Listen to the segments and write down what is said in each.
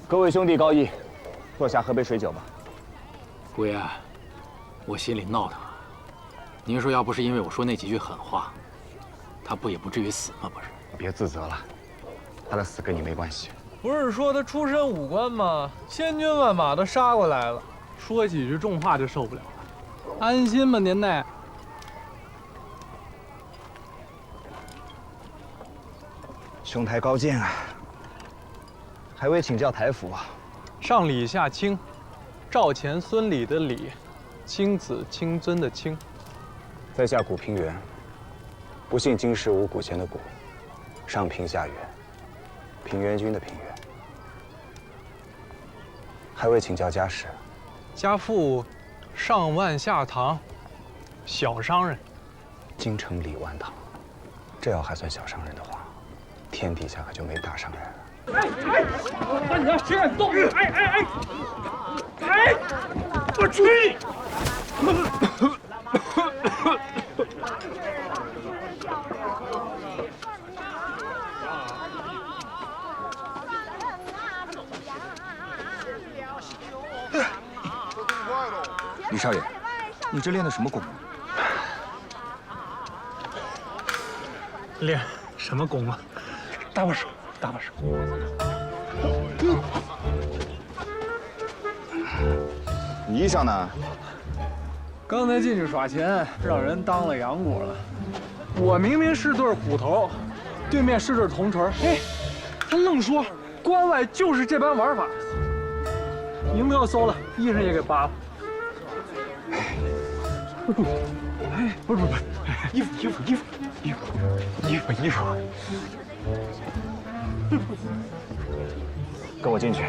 各位兄弟高义，坐下喝杯水酒吧。姑爷，我心里闹腾啊。您说要不是因为我说那几句狠话，他不也不至于死吗？不是？别自责了，他的死跟你没关系。不是说他出身武官吗？千军万马都杀过来了，说几句重话就受不了了。安心吧，您那。兄台高见啊！还未请教台府啊。上礼下卿，赵钱孙李的李，卿子卿尊的卿。在下古平原，不幸今世无古钱的古，上平下元，平原君的平原。还未请教家世。家父上万下堂，小商人。京城里万堂，这要还算小商人的话，天底下可就没大商人了。那你要谁敢动？哎！我吹你！李少爷，你这练的什么功？练什么功啊？搭把手，搭把手。你衣裳呢？刚才进去耍钱，让人当了洋果了。我明明是对虎头，对面是对铜锤，哎，他愣说关外就是这般玩法。银票搜了，衣裳也给扒了。哎，不是，衣服。跟我进去，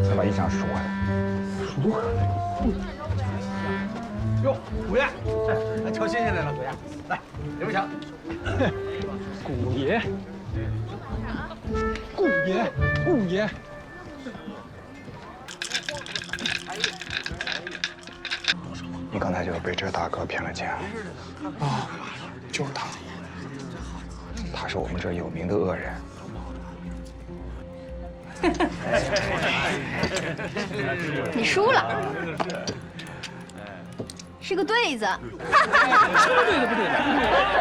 再把衣裳赎回来。赎回来？哟，古爷，来瞧新鲜来了，古爷，来，刘强。古爷。你刚才就是被这大哥骗了钱啊？就是他，他是我们这有名的恶人。你输了，是个对子。什么对的不对的？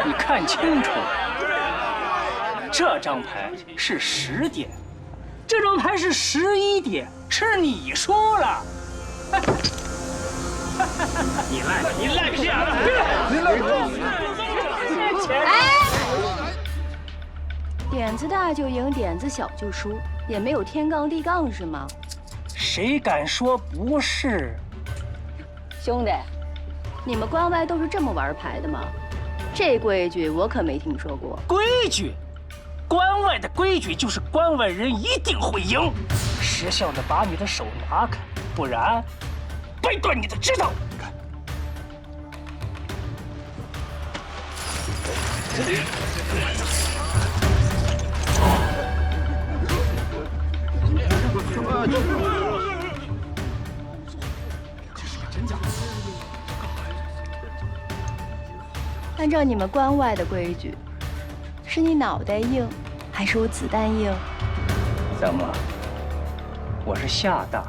你看清楚，这张牌是10点，这张牌是11点，是你输了。你赖个屁啊！哎，点子大就赢，点子小就输，也没有天杠地杠是吗？谁敢说不是？兄弟，你们关外都是这么玩牌的吗？这规矩我可没听说过。规矩，关外的规矩就是关外人一定会赢。识相的把你的手拿开，不然掰断你的指头。看，按照你们关外的规矩，是你脑袋硬，还是我子弹硬？怎么？我是厦大，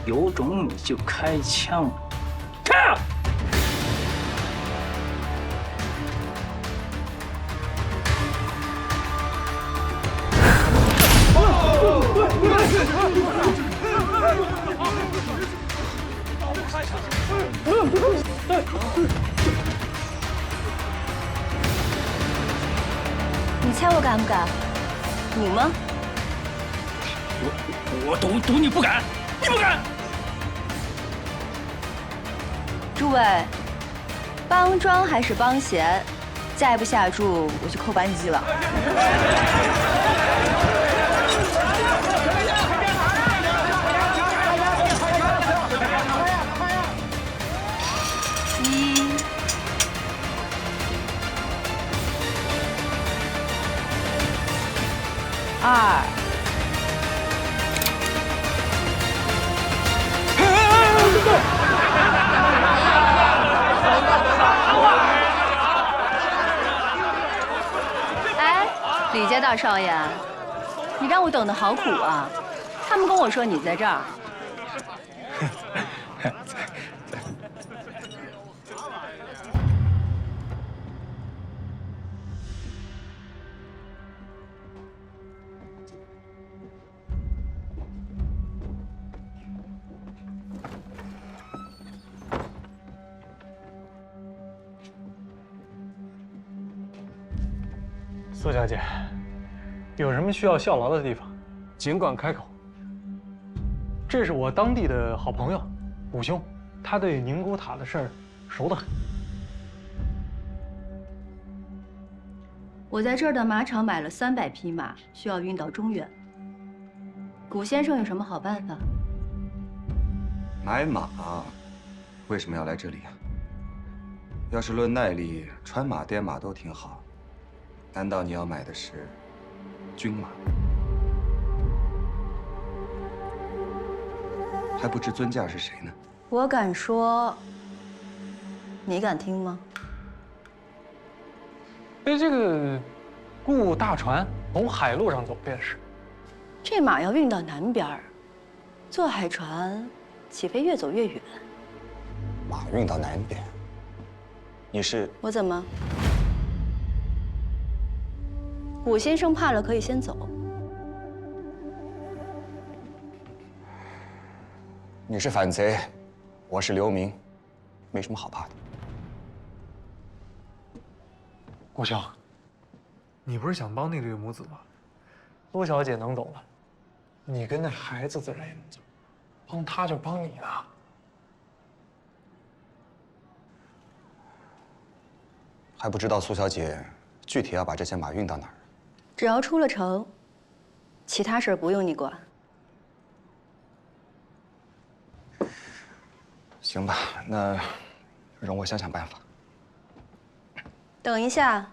有种你就开枪，开！你猜我敢不敢？赌吗？我赌你不敢，你不敢。诸位，帮庄还是帮闲？再不下注，我就扣班机了。2。哎，李家大少爷，你让我等得好苦啊！他们跟我说你在这儿。苏小姐，有什么需要效劳的地方，尽管开口。这是我当地的好朋友，武兄，他对宁古塔的事儿熟得很。我在这儿的马场买了300匹马，需要运到中原。古先生有什么好办法？买马，为什么要来这里啊？要是论耐力，穿马、颠马都挺好。难道你要买的是军马？还不知尊驾是谁呢？我敢说，你敢听吗？这个雇大船从海路上走便是。这马要运到南边儿，坐海船岂非越走越远？马运到南边，你是？我怎么？武先生怕了可以先走。你是反贼，我是流民，没什么好怕的。顾兄，你不是想帮那对母子吗？苏小姐能走了，你跟那孩子自然也能走，帮他就帮你呢。还不知道苏小姐具体要把这些马运到哪儿？只要出了城，其他事儿不用你管。行吧，那容我想想办法。等一下，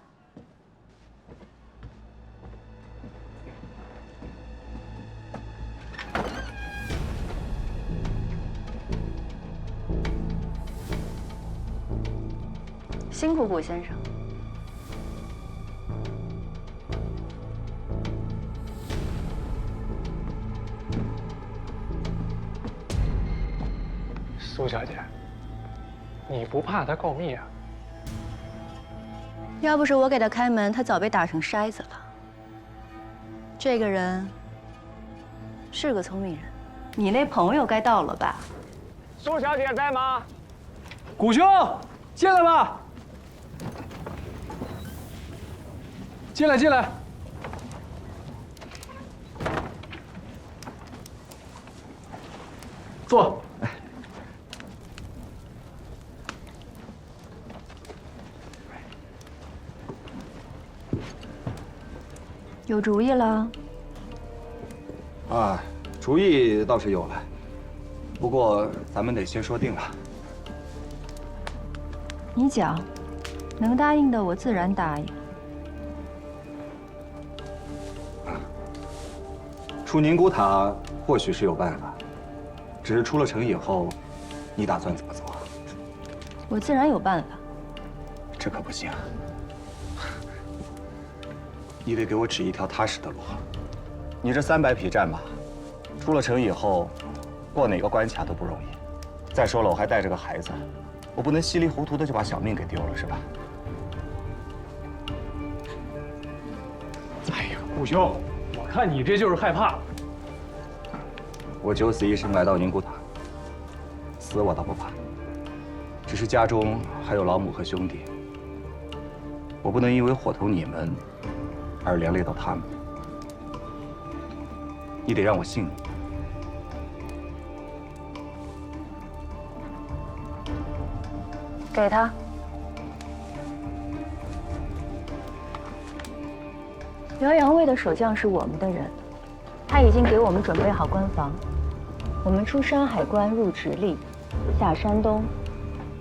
辛苦古先生。苏小姐，你不怕他告密啊？要不是我给他开门，他早被打成筛子了。这个人是个聪明人，你那朋友该到了吧？苏小姐在吗？古兄，进来吧。进来，进来。坐。有主意了？啊，主意倒是有了，不过咱们得先说定了。你讲，能答应的我自然答应。出宁古塔或许是有办法，只是出了城以后，你打算怎么走啊？我自然有办法。这可不行，你得给我指一条踏实的路。你这300匹战马，出了城以后，过哪个关卡都不容易。再说了，我还带着个孩子，我不能稀里糊涂的就把小命给丢了，是吧？哎呀，顾兄，我看你这就是害怕。我九死一生来到宁古塔，死我倒不怕，只是家中还有老母和兄弟，我不能因为伙同你们而连累到他们。你得让我信你。给他。辽阳卫的守将是我们的人，他已经给我们准备好关防。我们出山海关入直隶，下山东，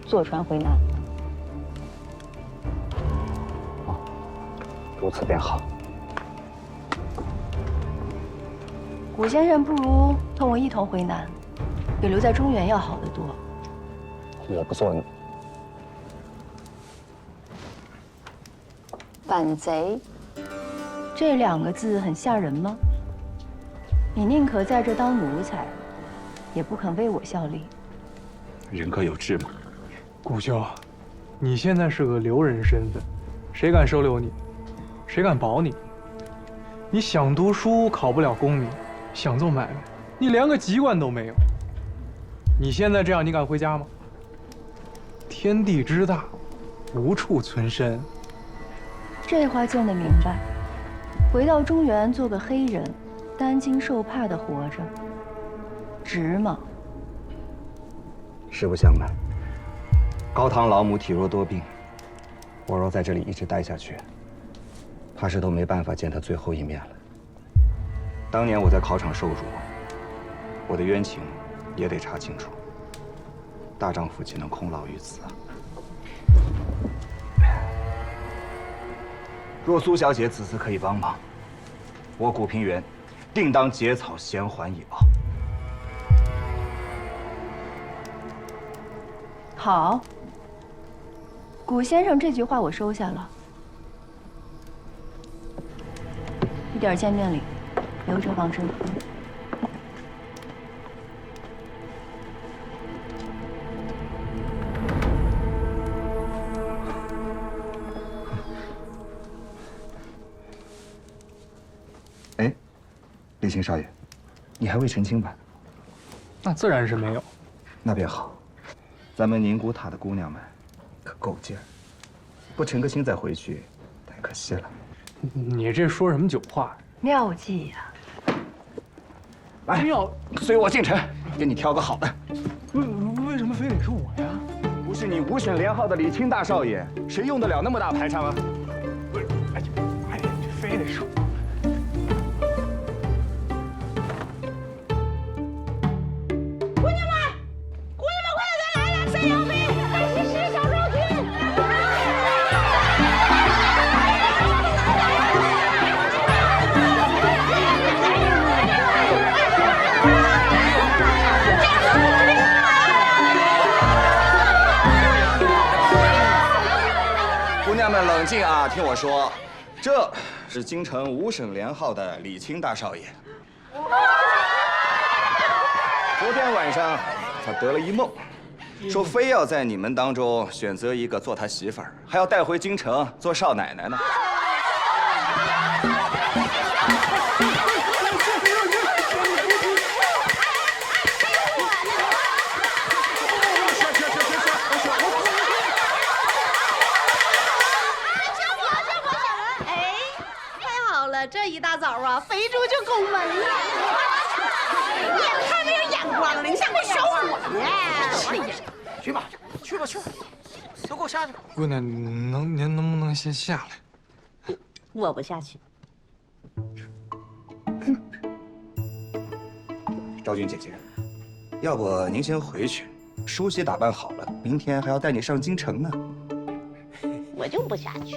坐船回南。如此便好。古先生不如同我一同回南，比留在中原要好得多。我不做反贼，这2个字很吓人吗？你宁可在这当奴才，也不肯为我效力。人各有志嘛。顾兄，你现在是个留人身份，谁敢收留你？谁敢保你？你想读书考不了功名，想做买卖，你连个籍贯都没有。你现在这样，你敢回家吗？天地之大，无处存身。这话见得明白。回到中原做个黑人，担惊受怕的活着，值吗？实不相瞒，高堂老母体弱多病，我若在这里一直待下去，怕是都没办法见他最后一面了。当年我在考场受辱，我的冤情也得查清楚。大丈夫岂能空劳于此啊？若苏小姐此次可以帮忙，我古平原定当结草衔环以报。好，古先生这句话我收下了。一点见面礼，留着防身。哎，李青少爷，你还未成亲吧？那自然是没有。那便好，咱们宁古塔的姑娘们可够劲儿，不成个亲再回去，太可惜了。你这说什么酒话？妙计呀！来，随我进城，给你挑个好的。为什么非得是我呀？不是你五省连号的李清大少爷，谁用得了那么大排场啊？不是，哎，这非得是我。冷静啊，听我说，这是京城五省连号的李清大少爷。昨天晚上，他得了一梦，说非要在你们当中选择一个做他媳妇儿，还要带回京城做少奶奶呢。这一大早啊，肥猪就拱门了，你也太没有眼光了，你像个小伙呢！哎呀，去吧，都给我下去！姑娘，您能不能先下来？我不下去。昭君姐姐，要不您先回去，梳洗打扮好了，明天还要带你上京城呢。我就不下去。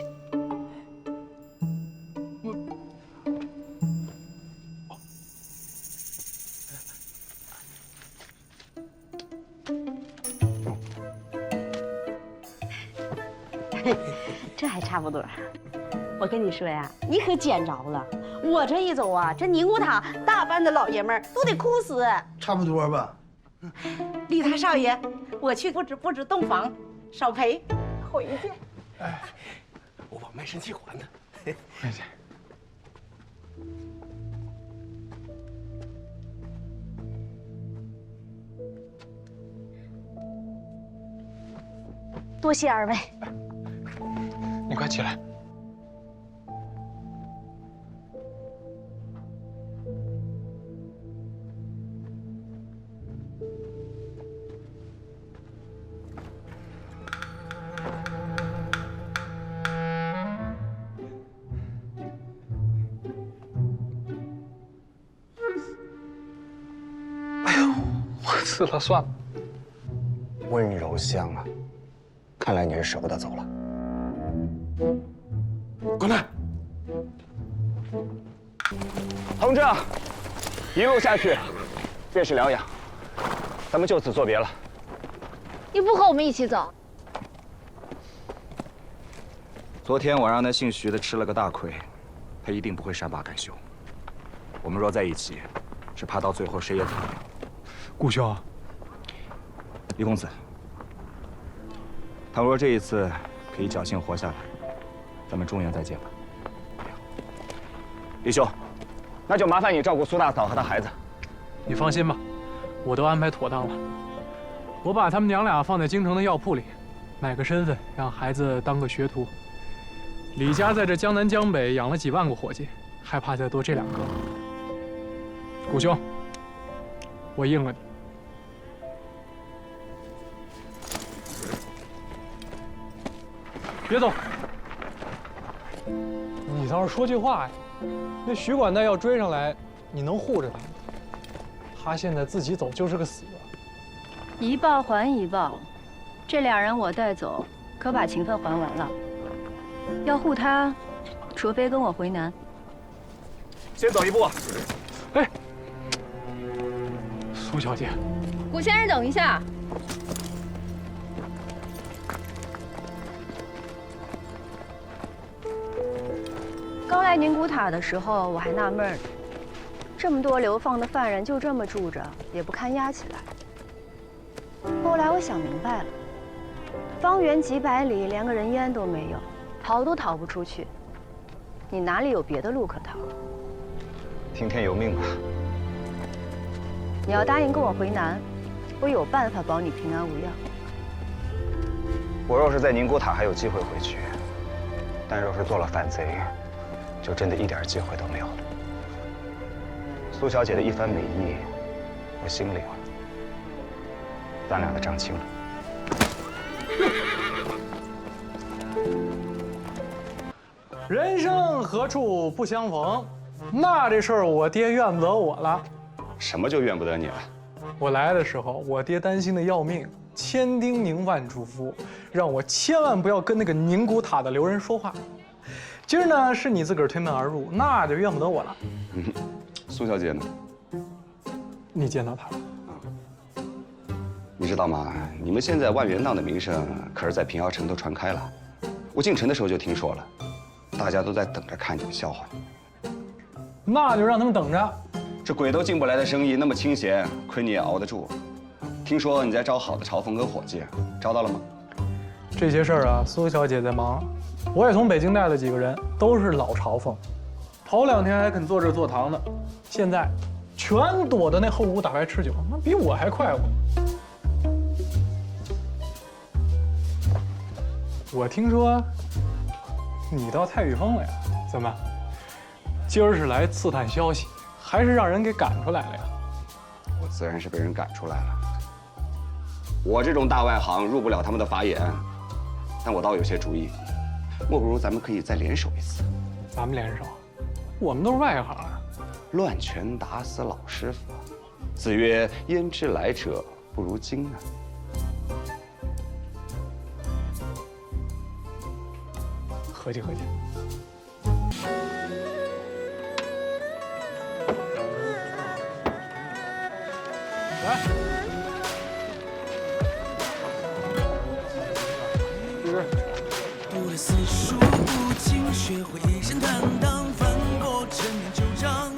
这还差不多。我跟你说呀，你可捡着了。我这一走啊，这宁古塔大半的老爷们儿都得哭死。差不多吧。李大少爷，我去布置洞房，少赔，回去。哎，我把卖身契还他。回去。多谢二位。你快起来。哎呦，我死了，算了。温柔乡啊，看来你是舍不得走了。滚蛋！同志，一路下去便是辽阳，咱们就此作别了。你不和我们一起走？昨天我让那姓徐的吃了个大亏，他一定不会善罢甘休。我们若在一起，只怕到最后谁也逃不了。顾兄，李公子，倘若这一次可以侥幸活下来，咱们中原再见吧。李兄，那就麻烦你照顾苏大嫂和她孩子。你放心吧，我都安排妥当了。我把他们娘俩放在京城的药铺里，买个身份，让孩子当个学徒。李家在这江南江北养了几万个伙计，还怕再多这2个？顾兄，我应了你。别走！你倒是说句话呀！那徐管带要追上来，你能护着他吗？他现在自己走就是个死。一报还一报，这2人我带走，可把情分还完了。要护他，除非跟我回南。先走一步。哎，苏小姐，顾先生，等一下。刚来宁古塔的时候，我还纳闷呢，这么多流放的犯人就这么住着，也不堪压起来。后来我想明白了，方圆几百里连个人烟都没有，逃都逃不出去。你哪里有别的路可逃？听天由命吧。你要答应跟我回南，我有办法保你平安无恙。我若是在宁古塔还有机会回去，但若是做了反贼，就真的一点机会都没有了。苏小姐的一番美意，我心领了，咱俩的账清了。人生何处不相逢？那这事儿我爹怨不得我了。什么就怨不得你了？我来的时候，我爹担心的要命，千叮咛万嘱咐，让我千万不要跟那个宁古塔的流人说话。今儿呢，是你自个儿推门而入，那就怨不得我了。苏小姐呢？你见到她了？你知道吗？你们现在万元档的名声可是在平遥城都传开了。我进城的时候就听说了，大家都在等着看你的笑话。那就让他们等着。这鬼都进不来的生意那么清闲，亏你也熬得住。听说你在招好的朝奉跟伙计，招到了吗？这些事儿啊，苏小姐在忙。我也从北京带了几个人，都是老朝奉。头2天还肯坐这坐堂呢，现在全躲到那后屋打牌吃酒，那比我还快活。我听说你到太宇峰了呀？怎么，今儿是来刺探消息，还是让人给赶出来了呀？我自然是被人赶出来了。我这种大外行入不了他们的法眼，但我倒有些主意。莫不如咱们可以再联手一次？咱们联手？我们都是外行啊！乱拳打死老师傅，子曰：“焉知来者不如今呢？”合计合计。来，一人。读了四书五经，学会一身坦荡，翻过陈年旧账。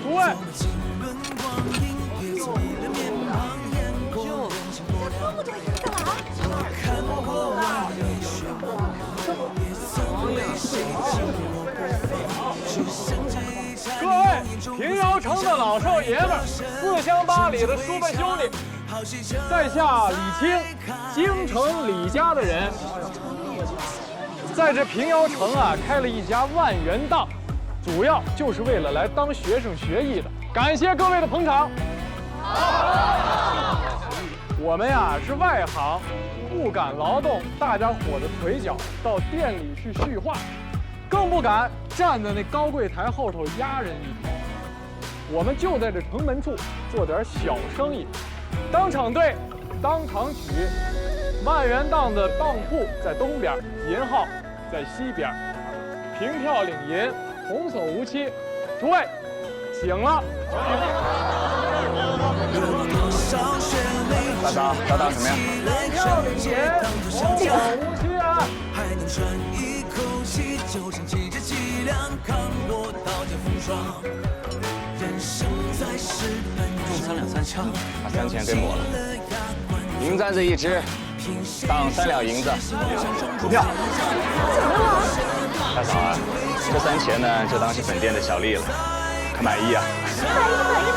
诸位，经纶光阴，别错你的面庞，眼过人情薄凉。我看过万里雪梦，也曾为谁惊落不放。只想这一场。各位，平遥城的老少爷们，4乡8里的叔伯兄弟，在下李清，京城李家的人。在这平遥城啊，开了一家万元档，主要就是为了来当学生学艺的。感谢各位的捧场。我们呀是外行，不敢劳动大家伙的腿脚到店里去续画，更不敢站在那高柜台后头压人一头。我们就在这城门处做点小生意，当场对，当场取。万元档的当铺在东边，银号在西边，凭票领银，童叟无欺。诸位，醒了。大大什么呀？凭票领银，童叟无欺啊！还能喘一口气，就剩几这凄凉，扛过刀剑风霜，人生。中3两3千，把3000给抹了。银簪子1只，当3两银子。出票。大嫂啊，这3000呢，就当是本店的小利了，可满意啊？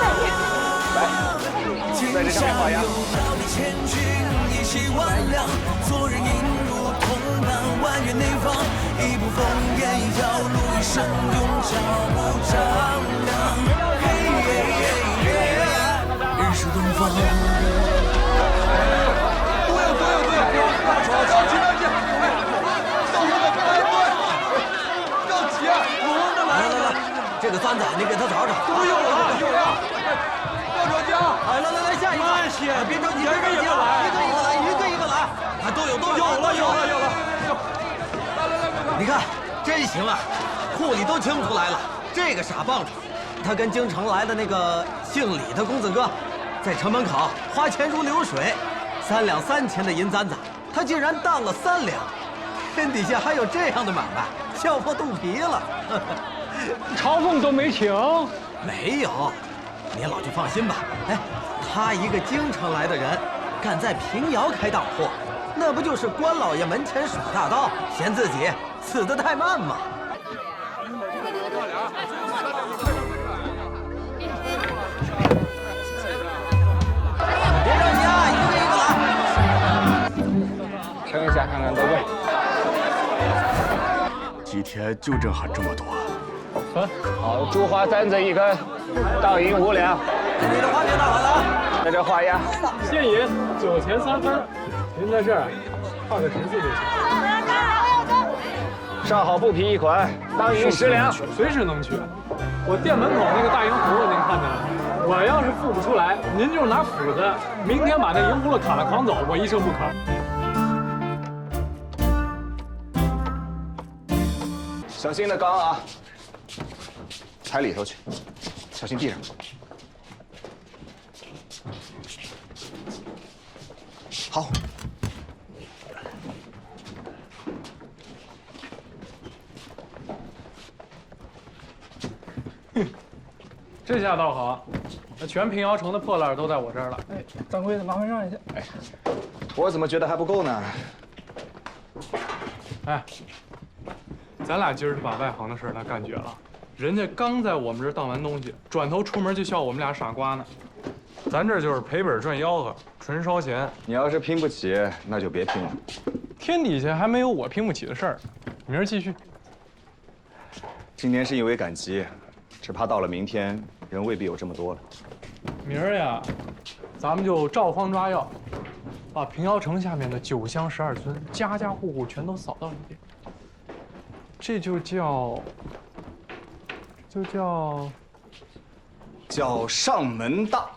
满意。来，在这上面画押。做人应如同伴，万元内放，一步烽烟，一条路，一生永脚步丈量。日出东方。这个簪子你给他找找。都有了，有了。要着急啊！来，下一个。慢些，别着急，一个一个来，一个来。都有。有了。你看，真行啊，库里都清出来了。这个傻棒子，他跟京城来的那个姓李的公子哥，在城门口花钱如流水，3两3千的银簪子，他竟然当了3两。天底下还有这样的买卖，笑破肚皮了。朝奉都没请，没有，你老就放心吧。哎，他一个京城来的人，敢在平遥开当铺，那不就是官老爷门前耍大刀，嫌自己死得太慢吗？别着急啊，一个来。称一下看看多贵。几天就挣下这么多。好，珠花簪子1根，当银5两。你的花钱大好了啊！在这画押。现银9钱3分，您在这儿画个10字就行。上好布匹1款，当银10两。随时能取。我店门口那个大银葫芦您看见了吗？我要是付不出来，您就拿斧子，明天把那银葫芦砍了扛走，我一声不吭。小心的钢啊！踩里头去，小心地上。好。这下倒好，那全平遥城的破烂都在我这儿了。哎，掌柜的，麻烦让一下。哎，我怎么觉得还不够呢？哎，咱俩今儿是把外行的事儿那干绝了。人家刚在我们这儿当完东西，转头出门就笑我们俩傻瓜呢。咱这就是赔本赚吆喝，纯烧钱。你要是拼不起，那就别拼了。天底下还没有我拼不起的事儿。明儿继续。今年是因为赶集，只怕到了明天，人未必有这么多了。明儿呀，咱们就照荒抓药，把平遥城下面的9乡12村，家家户户全都扫到一遍。这就叫上门当。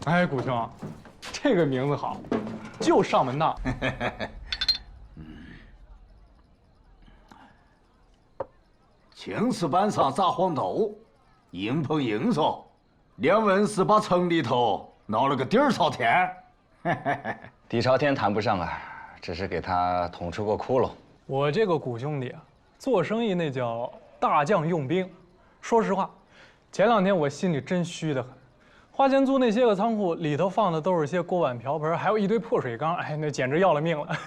哎，古兄，这个名字好，就上门当。青石板上砸黄豆，硬碰硬说，两文是把城里头闹了个底儿朝天。底朝天谈不上啊，只是给他捅出个窟窿。我这个古兄弟啊，做生意那叫大将用兵。说实话，前2天我心里真虚得很。花钱租那些个仓库，里头放的都是些锅碗瓢盆，还有一堆破水缸，哎，那简直要了命了。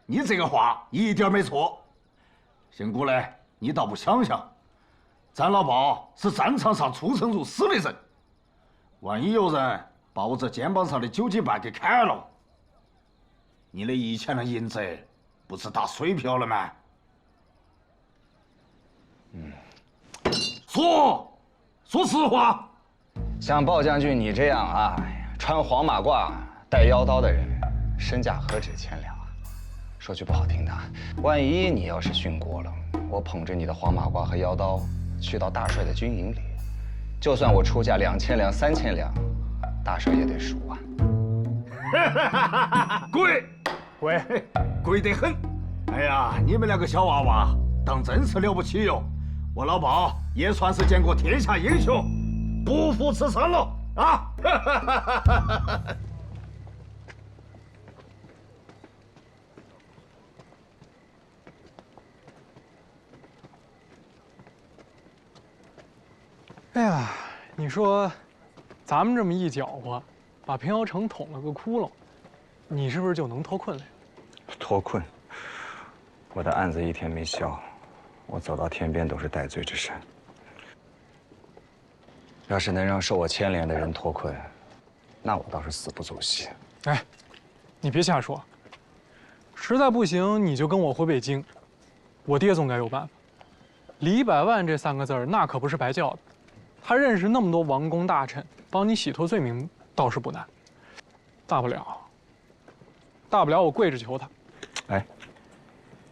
你这个话一点没错。姓古嘞，你倒不想想，咱老包是战场上出生入死的人，万一有人把我这肩膀上的9斤半给砍了，你的1000两银子不是打水漂了吗？说实话。像鲍将军你这样啊，穿黄马褂、带腰刀的人，身价何止千两啊？说句不好听的，万一你要是殉国了，我捧着你的黄马褂和腰刀去到大帅的军营里，就算我出价2000两、3000两，大帅也得赎啊。贵得很。哎呀，你们2个小娃娃当真是了不起哟！我老包也算是见过天下英雄，不负此生了啊！哎呀，你说，咱们这么一搅和，把平遥城捅了个窟窿，你是不是就能脱困了？脱困？我的案子一天没消，我走到天边都是戴罪之身。要是能让受我牵连的人脱困，那我倒是死不足惜。哎，你别瞎说。实在不行，你就跟我回北京，我爹总该有办法。李百万这3个字儿，那可不是白叫的。他认识那么多王公大臣，帮你洗脱罪名倒是不难。大不了我跪着求他。哎，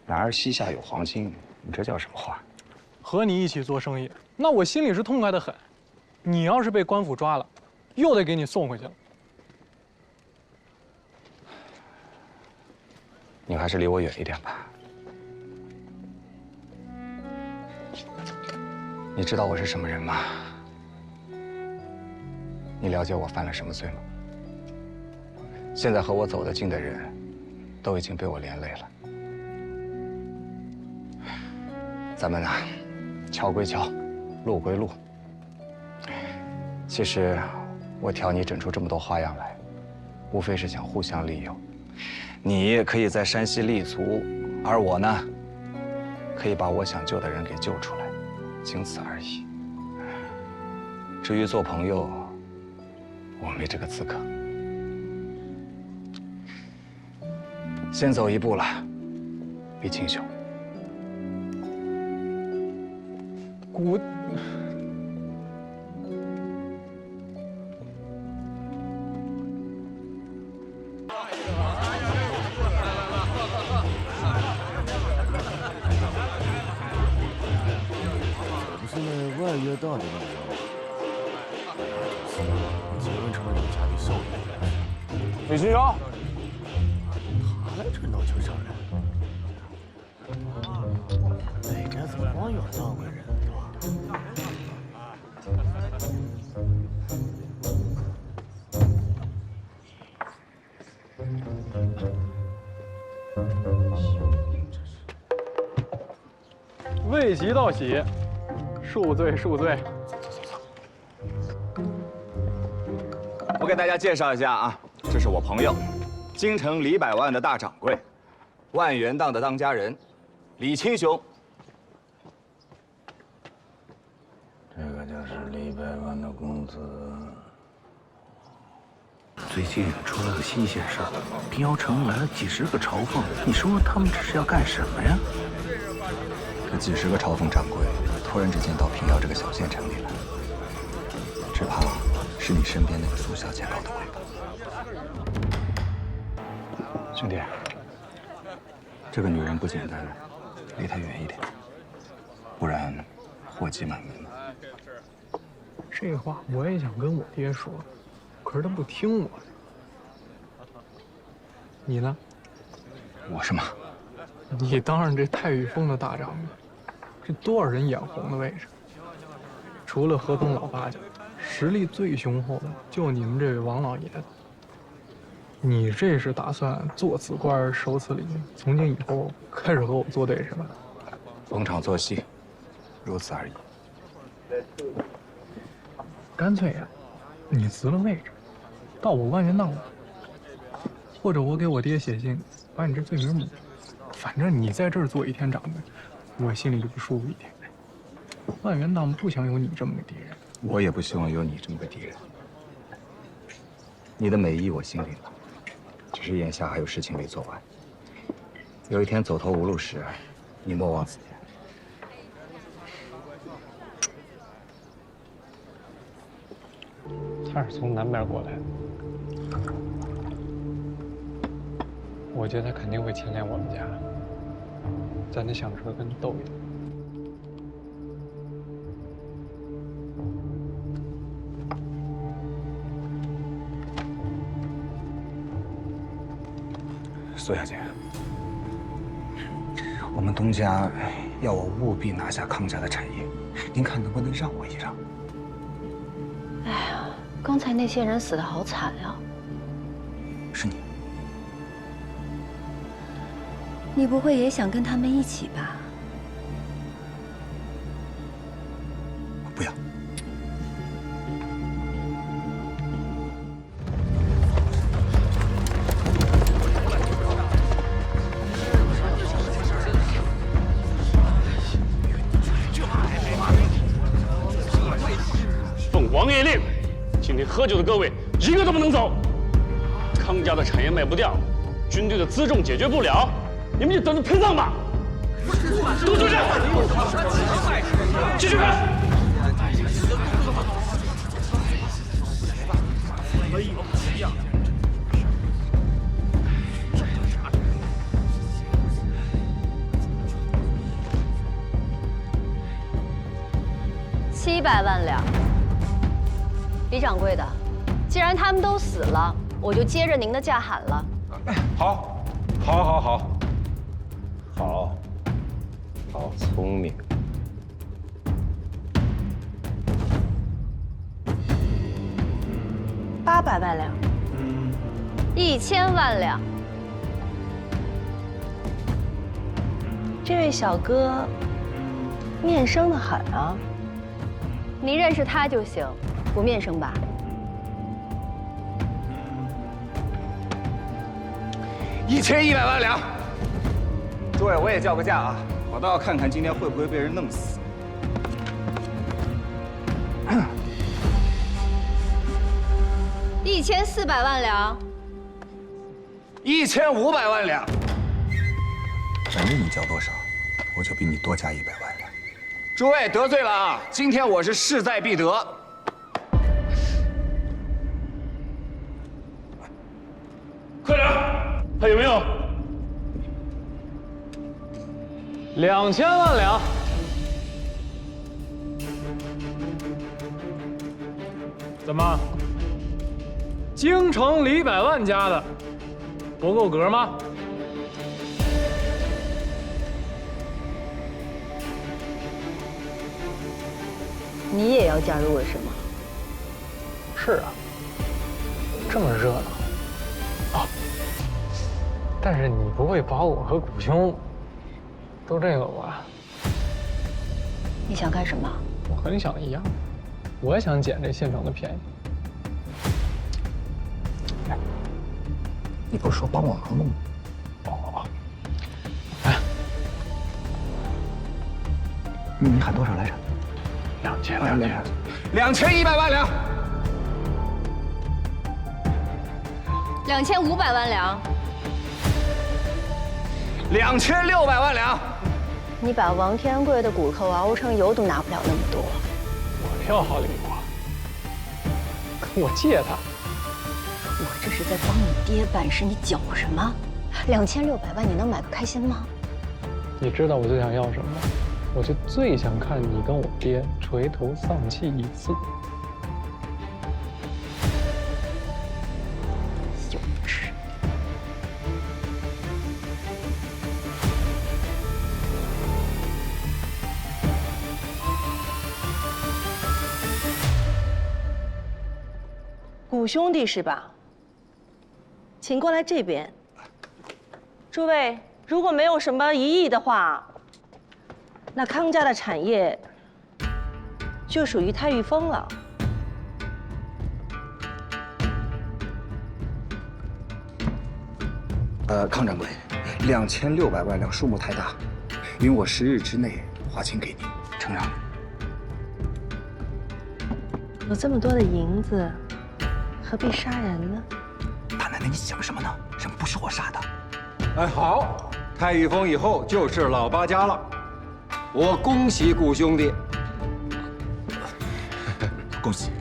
男儿膝下有黄金，你这叫什么话？和你一起做生意，那我心里是痛快的很。你要是被官府抓了，又得给你送回去了。你还是离我远一点吧。你知道我是什么人吗？你了解我犯了什么罪吗？现在和我走得近的人，都已经被我连累了。咱们呢，桥归桥，路归路。其实，我挑你整出这么多花样来，无非是想互相利诱。你可以在山西立足，而我呢，可以把我想救的人给救出来，仅此而已。至于做朋友，我没这个资格。先走一步了，李清雄。古。外约到的那个，结婚成了你家的少爷。李清雄，他来这闹球上来，哎，这怎么光有那个人未及道喜。恕罪，恕罪。我给大家介绍一下啊，这是我朋友，京城李百万的大掌柜，万元档的当家人，李清雄。这个就是李百万的公子。最近出了个新鲜事儿，平遥城来了几十个朝奉，你说他们这是要干什么呀？这几十个朝奉掌柜。突然之间到平遥这个小县城里来，只怕是你身边那个苏小姐搞的鬼吧？兄弟，这个女人不简单，离她远一点，不然祸迹满门。这话我也想跟我爹说，可是他不听我的。你呢？我什么？你当上这太宇峰的大掌柜。这多少人眼红的位置？除了河东老八家，实力最雄厚的就你们这位王老爷子。你这是打算做此官守此礼，从今以后开始和我作对是吧？逢场作戏，如此而已。干脆呀，你辞了位置，到我万元档来，或者我给我爹写信，把你这罪名抹。反正你在这儿做一天掌柜。我心里就不舒服一点。万元档不想有你这么个敌人，我也不希望有你这么个敌人。你的美意我心领了，只是眼下还有事情没做完。有一天走投无路时，你莫忘此言。他是从南边过来的，我觉得他肯定会牵连我们家。咱得想着跟他斗一斗。苏小姐，我们东家要我务必拿下康家的产业，您看能不能让我一让？哎呀，刚才那些人死得好惨呀！是你。你不会也想跟他们一起吧？不要。王爷令，今天喝酒的各位一个都不能走。康家的产业卖不掉，军队的辎重解决不了，你们就等着陪葬吧。都坐下，继续看。700万两，李掌柜的，既然他们都死了，我就接着您的价喊了。好，好聪明。 800万两，1000万两。这位小哥，面生的很啊。你认识他就行，不面生吧？1100万两。诸位，我也叫个价啊！我倒要看看今天会不会被人弄死。 1400万两，1500万两。反正你交多少，我就比你多加100万两。诸位得罪了啊！今天我是势在必得。快点，还有没有？2000万两。怎么？ 京城李百万家的不够格吗？你也要加入了是吗？是啊，这么热闹啊！但是你不会把我和谷兄都这个吧？你想干什么？我和你想的一样，我也想捡这现成的便宜。 你不是说帮我忙的吗？哦，哎，你喊多少来着？2100万两。 2500万两。 2600万两。你把王天贵的骨头熬成油都拿不了那么多。我要好李国，跟我借他。 我这是在帮你爹办事，你搅什么？2600万你能买个开心吗？你知道我最想要什么吗？我就最想看你跟我爹垂头丧气一次。幼稚。谷兄弟是吧？ 请过来这边。诸位，如果没有什么异议的话，那康家的产业就属于太玉峰了。康掌柜，2600万两数目太大，允我10日之内划清给你，承让。有这么多的银子，何必杀人呢？ 大奶奶，你想什么呢？人不是我杀的。哎，好，太玉峰以后就是老八家了。我恭喜谷兄弟。恭喜。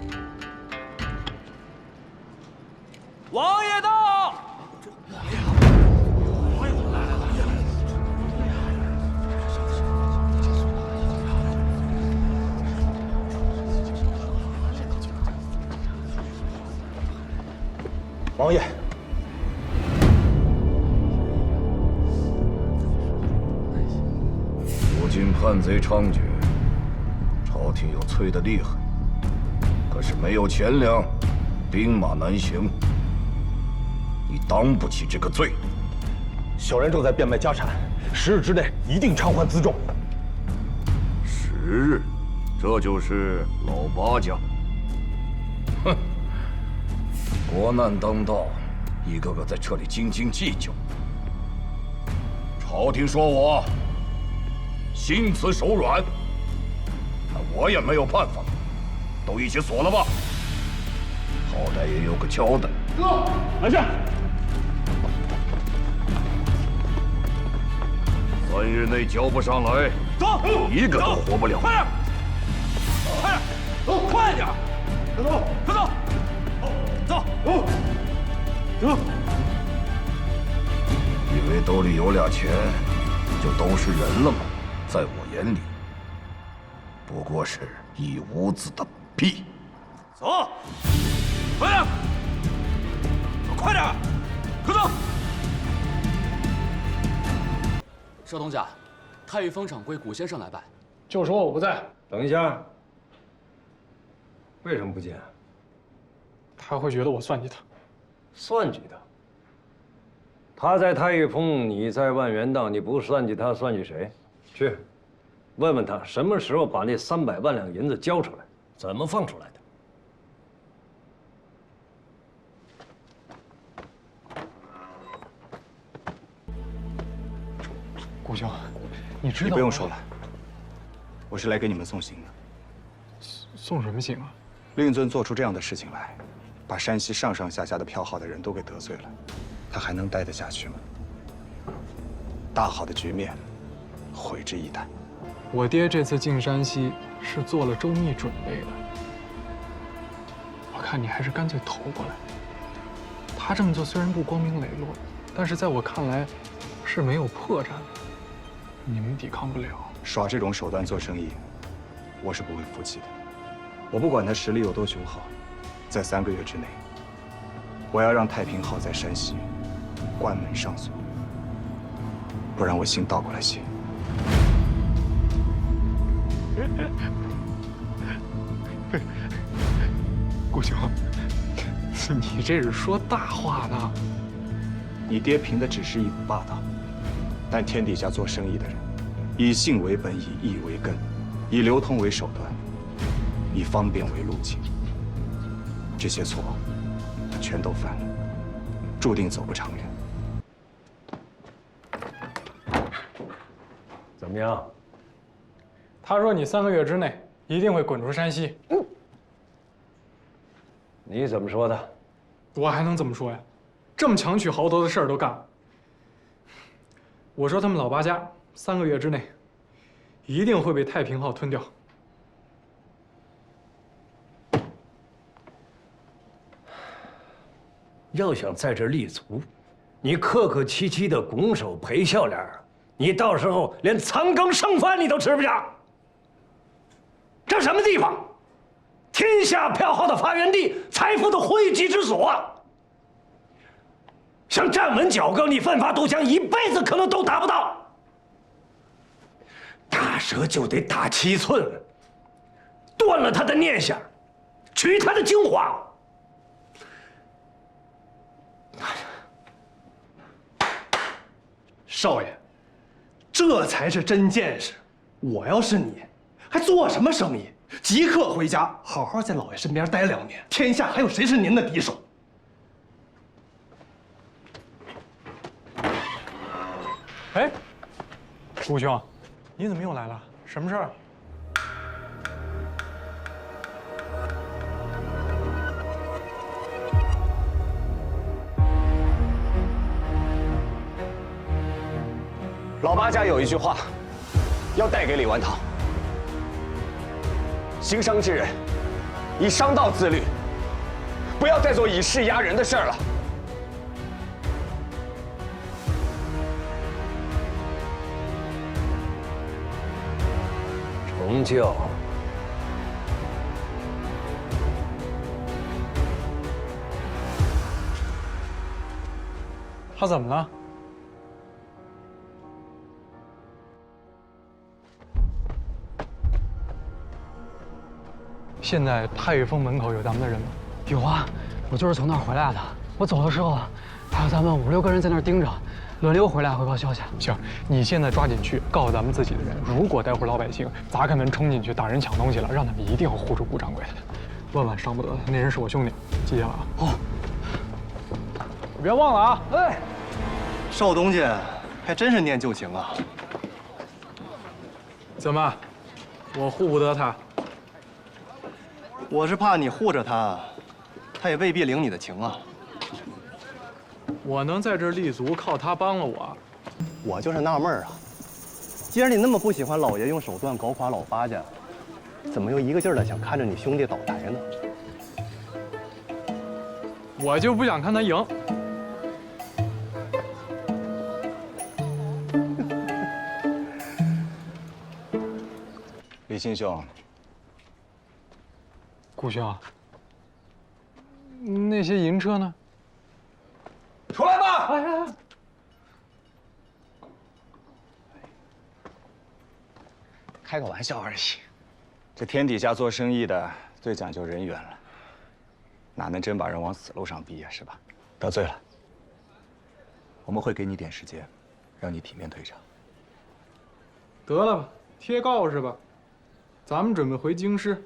王爷到。王爷，如今叛贼猖獗，朝廷又催得厉害，可是没有钱粮，兵马难行，你当不起这个罪。小人正在变卖家产，10日之内一定偿还辎重。10日，这就是老八家。哼！ 国难当道，一个个在这里斤斤计较。朝廷说我心慈手软，那我也没有办法。都一起锁了吧，好歹也有个交代。哥，拿下！3日内交不上来，走，一个都活不了。快点，快点，走，快点，快走，快走，走，走。以为兜里有俩钱，就都是人了吗？在我眼里，不过是一屋子的屁。走，快点，快点，快走。少东家，太尉封掌柜古先生来拜，就说我不在。等一下，为什么不见？他会觉得我算计他。算计他？他在太尉峰，你在万元荡，你不算计他，算计谁？去，问问他什么时候把那300万两银子交出来，怎么放出来的？顾兄，你知道？你不用说了，我是来给你们送行的。送什么行啊？令尊做出这样的事情来，把山西上上下下的票号的人都给得罪了，他还能待得下去吗？大好的局面，毁之一旦。我爹这次进山西是做了周密准备的，我看你还是干脆投过来。他这么做虽然不光明磊落，但是在我看来是没有破绽的，你们抵抗不了。耍这种手段做生意，我是不会服气的。我不管他实力有多雄厚，在3个月之内，我要让太平号在山西关门上锁，不然我心倒过来写。顾兄，你这是说大话呢？你爹凭的只是一股霸道，但天底下做生意的人，以信为本，以义为根，以流通为手段，以方便为路径。这些错，他全都犯了，注定走不长远。怎么样？他说你3个月之内一定会滚出山西。你怎么说的？我还能怎么说呀？这么强取豪夺的事儿都干了。我说他们老八家3个月之内一定会被太平号吞掉。要想在这立足，你客客气气的拱手赔笑脸，你到时候连残羹剩饭你都吃不下。这什么地方？天下票号的发源地，财富的汇集之所。想站稳脚跟，你奋发图强，一辈子可能都达不到。打蛇就得打7寸，断了他的念想，取他的精华。少爷，这才是真见识。我要是你，还做什么生意？即刻回家，好好在老爷身边待2年。天下还有谁是您的敌手？哎，顾兄，你怎么又来了？什么事儿？老八家有一句话，要带给李万涛：行商之人，以商道自律，不要再做以势压人的事儿了。成教。他怎么了？现在太尉峰门口有咱们的人吗？有啊，我就是从那儿回来的。我走的时候，还有咱们5、6个人在那儿盯着，轮流回来汇报消息。行，你现在抓紧去告诉咱们自己的人，如果待会儿老百姓砸开门冲进去打人抢东西了，让他们一定要护住顾掌柜的。万万伤不得的，那人是我兄弟，记下了啊。哦，别忘了啊。哎，少东家还真是念旧情啊。怎么，我护不得他？我是怕你护着他，他也未必领你的情啊。我能在这儿立足，靠他帮了我。我就是纳闷啊，既然你那么不喜欢老爷用手段搞垮老八家，怎么又一个劲儿的想看着你兄弟倒台呢？我就不想看他赢。李信兄，顾兄，那些银车呢？出来吧！哎，开个玩笑而已。这天底下做生意的最讲究人缘了，哪能真把人往死路上逼呀？是吧？得罪了，我们会给你点时间，让你体面退场。得了吧，贴告是吧？咱们准备回京师，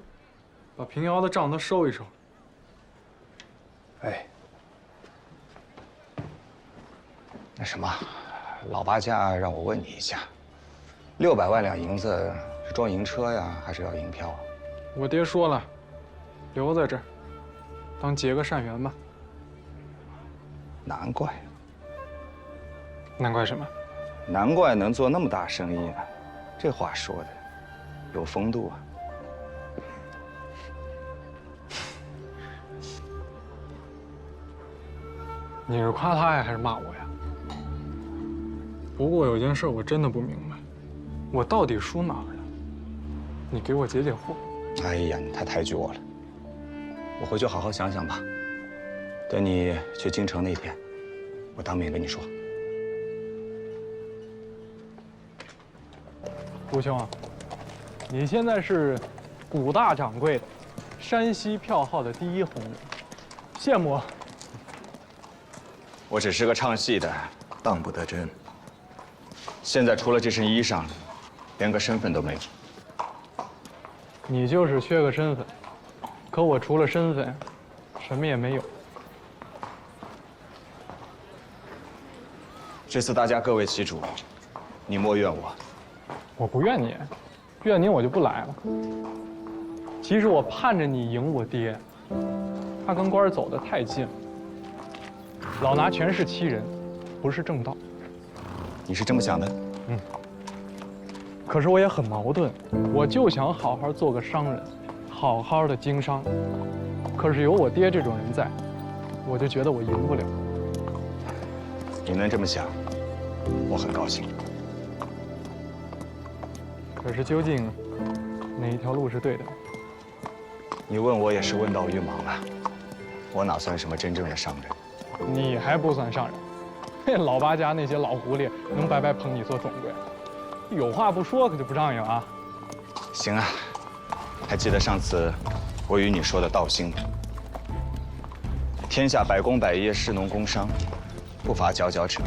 把平遥的账都收一收。哎，那什么，老八家让我问你一下，600万两银子是装银车呀，还是要银票啊？我爹说了，留在这儿，当结个善缘吧。难怪。难怪什么？难怪能做那么大生意呢。这话说的有风度啊。你是夸他呀，还是骂我呀？不过有件事我真的不明白，我到底输哪儿了？你给我解解惑。哎呀，你太抬举我了。我回去好好想想吧。等你去京城那天，我当面跟你说。顾兄，你现在是古大掌柜的山西票号的第一红人，羡慕啊！我只是个唱戏的，当不得真。现在除了这身衣裳，连个身份都没有。你就是缺个身份，可我除了身份，什么也没有。这次大家各为其主，你莫怨我。我不怨你，怨你我就不来了。其实我盼着你赢我爹，他跟官儿走得太近了，老拿权势欺人，不是正道。你是这么想的？嗯。可是我也很矛盾，我就想好好做个商人，好好的经商。可是有我爹这种人在，我就觉得我赢不了。你能这么想，我很高兴。可是究竟哪一条路是对的？你问我也是问到于盲了。我哪算什么真正的商人？你还不算商人，那老八家那些老狐狸能白白捧你做总柜？有话不说可就不仗义啊！行啊，还记得上次我与你说的道心吗？天下百工百业，士农工商，不乏佼佼者，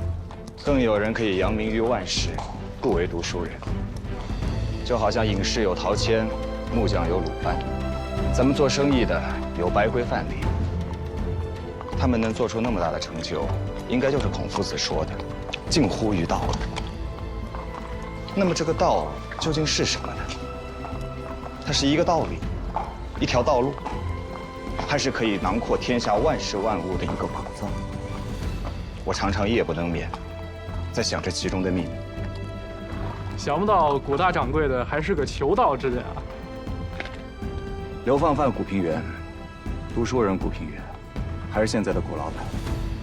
更有人可以扬名于万世，不为读书人。就好像影视有陶谦，木匠有鲁班，咱们做生意的有白圭范蠡。他们能做出那么大的成就，应该就是孔夫子说的“近乎于道”。那么这个道究竟是什么呢？它是一个道理，一条道路，还是可以囊括天下万事万物的一个宝藏？我常常夜不能眠，在想这其中的秘密。想不到古大掌柜的还是个求道之人啊！流放犯古平原，读书人古平原，还是现在的古老板，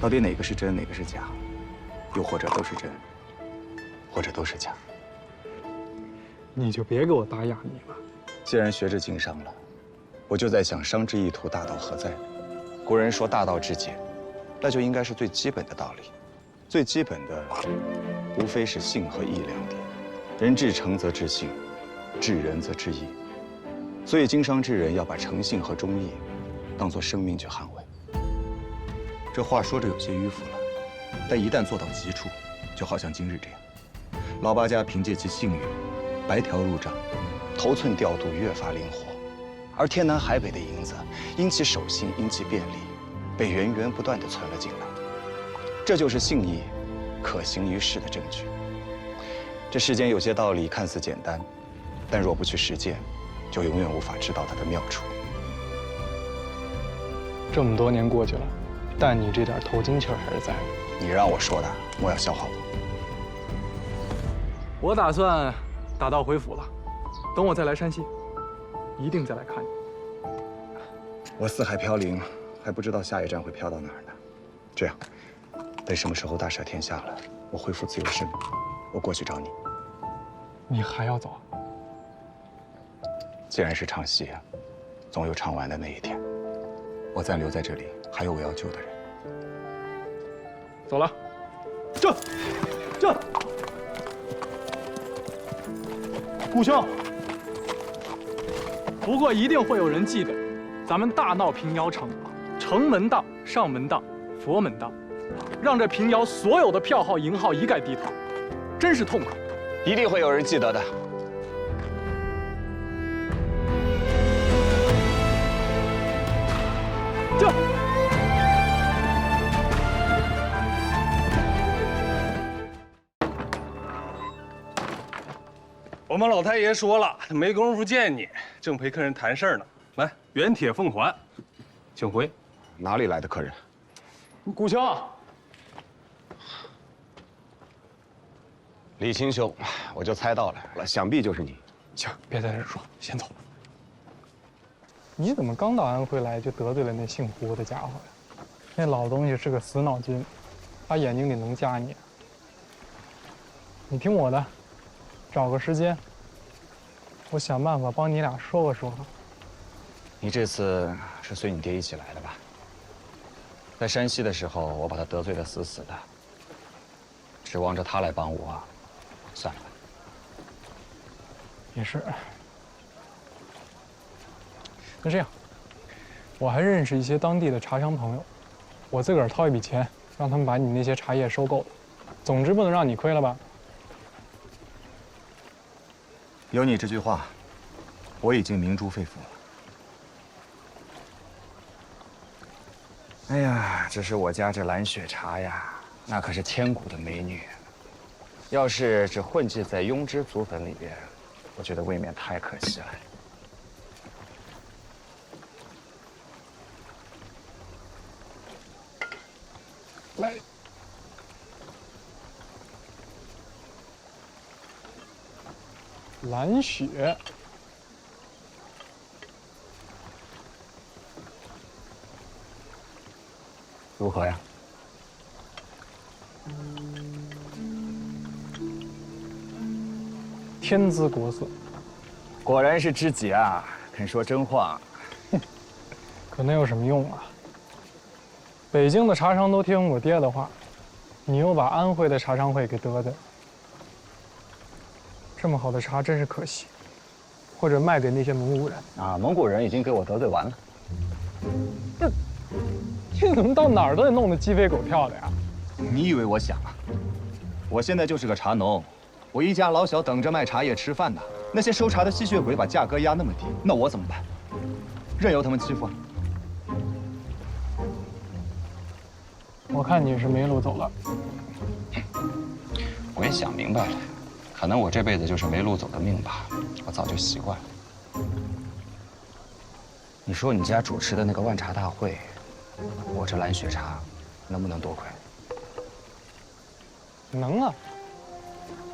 到底哪个是真，哪个是假？又或者都是真，或者都是假？你就别给我打哑谜了。既然学着经商了，我就在想，商之意图，大道何在？古人说大道至简，那就应该是最基本的道理。最基本的，无非是信和义两点。人至诚则至信，至仁则至义。所以经商之人要把诚信和忠义当作生命去捍卫。这话说着有些迂腐了，但一旦做到极处，就好像今日这样，老八家凭借其信誉，白条入账，头寸调度越发灵活，而天南海北的银子因其守信，因其便利，被源源不断地存了进来。这就是信义可行于世的证据。这世间有些道理看似简单，但若不去实践，就永远无法知道它的妙处。这么多年过去了，但你这点头巾气儿还是在的。你让我说的，我要消化我。我打算打道回府了，等我再来山西，一定再来看你。我四海飘零，还不知道下一站会飘到哪儿呢。这样，等什么时候大赦天下了，我恢复自由身，我过去找你。你还要走？既然是唱戏啊，总有唱完的那一天。我暂留在这里，还有我要救的人。走了，这。故乡。不过一定会有人记得，咱们大闹平遥城，城门当、上门当、佛门当，让这平遥所有的票号、银号一概低头，真是痛快。一定会有人记得的。这。我们老太爷说了，没工夫见你，正陪客人谈事儿呢。来，原帖奉还，请回。哪里来的客人？故乡。李清兄，我就猜到了，想必就是你。行，别在这说，先走。你怎么刚到安徽来就得罪了那姓胡的家伙呀？那老东西是个死脑筋，他眼睛里能夹你。你听我的，找个时间，我想办法帮你俩说和。你这次是随你爹一起来的吧？在山西的时候，我把他得罪得死死的，指望着他来帮我，算了吧。也是。那这样，我还认识一些当地的茶商朋友，我自个儿掏一笔钱，让他们把你那些茶叶收购了。总之不能让你亏了吧？有你这句话，我已经铭珠肺腑了。哎呀，这是我家这蓝雪茶呀，那可是千古的美女。要是只混迹在庸脂祖粉里边，我觉得未免太可惜了。来，蓝雪。如何呀？天姿国色，果然是知己啊，肯说真话。可那有什么用啊？北京的茶商都听我爹的话，你又把安徽的茶商会给得罪了。这么好的茶真是可惜，或者卖给那些蒙古人啊！蒙古人已经给我得罪完了。这怎么到哪儿都得弄得鸡飞狗跳的呀？你以为我想啊？我现在就是个茶农，我一家老小等着卖茶叶吃饭呢。那些收茶的吸血鬼把价格压那么低，那我怎么办？任由他们欺负？我看你是没路走了。我也想明白了，可能我这辈子就是没路走的命吧。我早就习惯了。你说你家主持的那个万茶大会，我这蓝雪茶能不能多亏？能啊。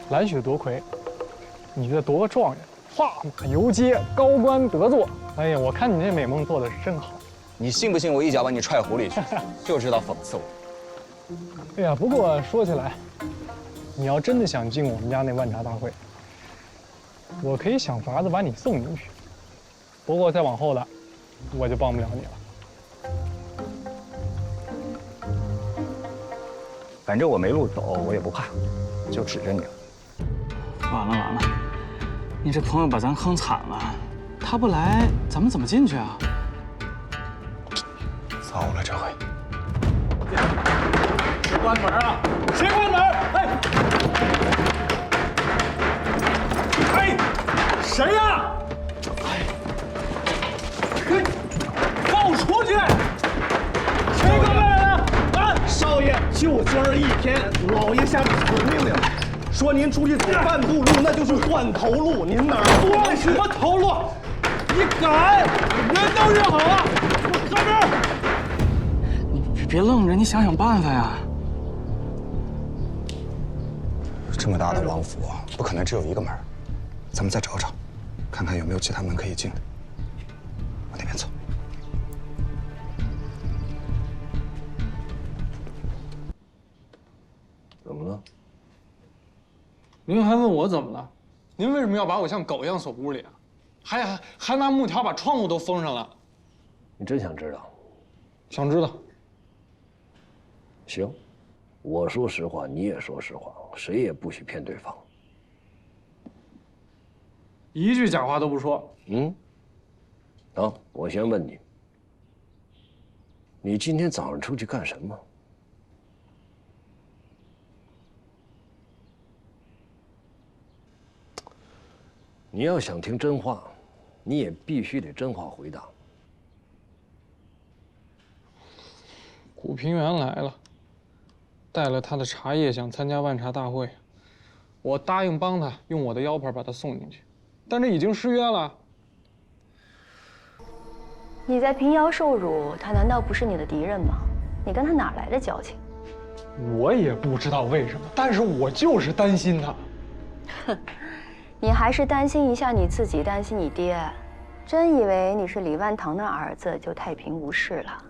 蓝雪夺魁，你这夺个状元，画马游街，高官得坐。哎呀，我看你这美梦做的是真好。你信不信我一脚把你踹湖里去？就知道讽刺我。哎呀，不过说起来，你要真的想进我们家那万茶大会，我可以想法子把你送进去。不过再往后的，我就帮不了你了。反正我没路走，我也不怕，就指着你了。完了，你这朋友把咱坑惨了，他不来，咱们怎么进去啊？糟了，这回。谁关门啊？谁关门？哎，谁呀？放我出去！谁关门啊？啊！少爷，就今儿一天，老爷下死命令，说您出去走半步路，那就是断头路。您哪儿断什么头路？你敢？人都认好了，我开门！别愣着，你想想办法呀！这么大的王府，不可能只有一个门，咱们再找找，看看有没有其他门可以进的。往那边走。怎么了？您还问我怎么了？您为什么要把我像狗一样锁屋里啊？还拿木条把窗户都封上了。你真想知道？想知道。行，我说实话，你也说实话，谁也不许骗对方。一句假话都不说。嗯。好，我先问你，你今天早上出去干什么？你要想听真话，你也必须得真话回答。古平原来了，带了他的茶叶，想参加万茶大会。我答应帮他，用我的腰牌把他送进去，但这已经失约了。你在平遥受辱，他难道不是你的敌人吗？你跟他哪来的交情？我也不知道为什么，但是我就是担心他。哼。你还是担心一下你自己，担心你爹，真以为你是李万堂的儿子就太平无事了？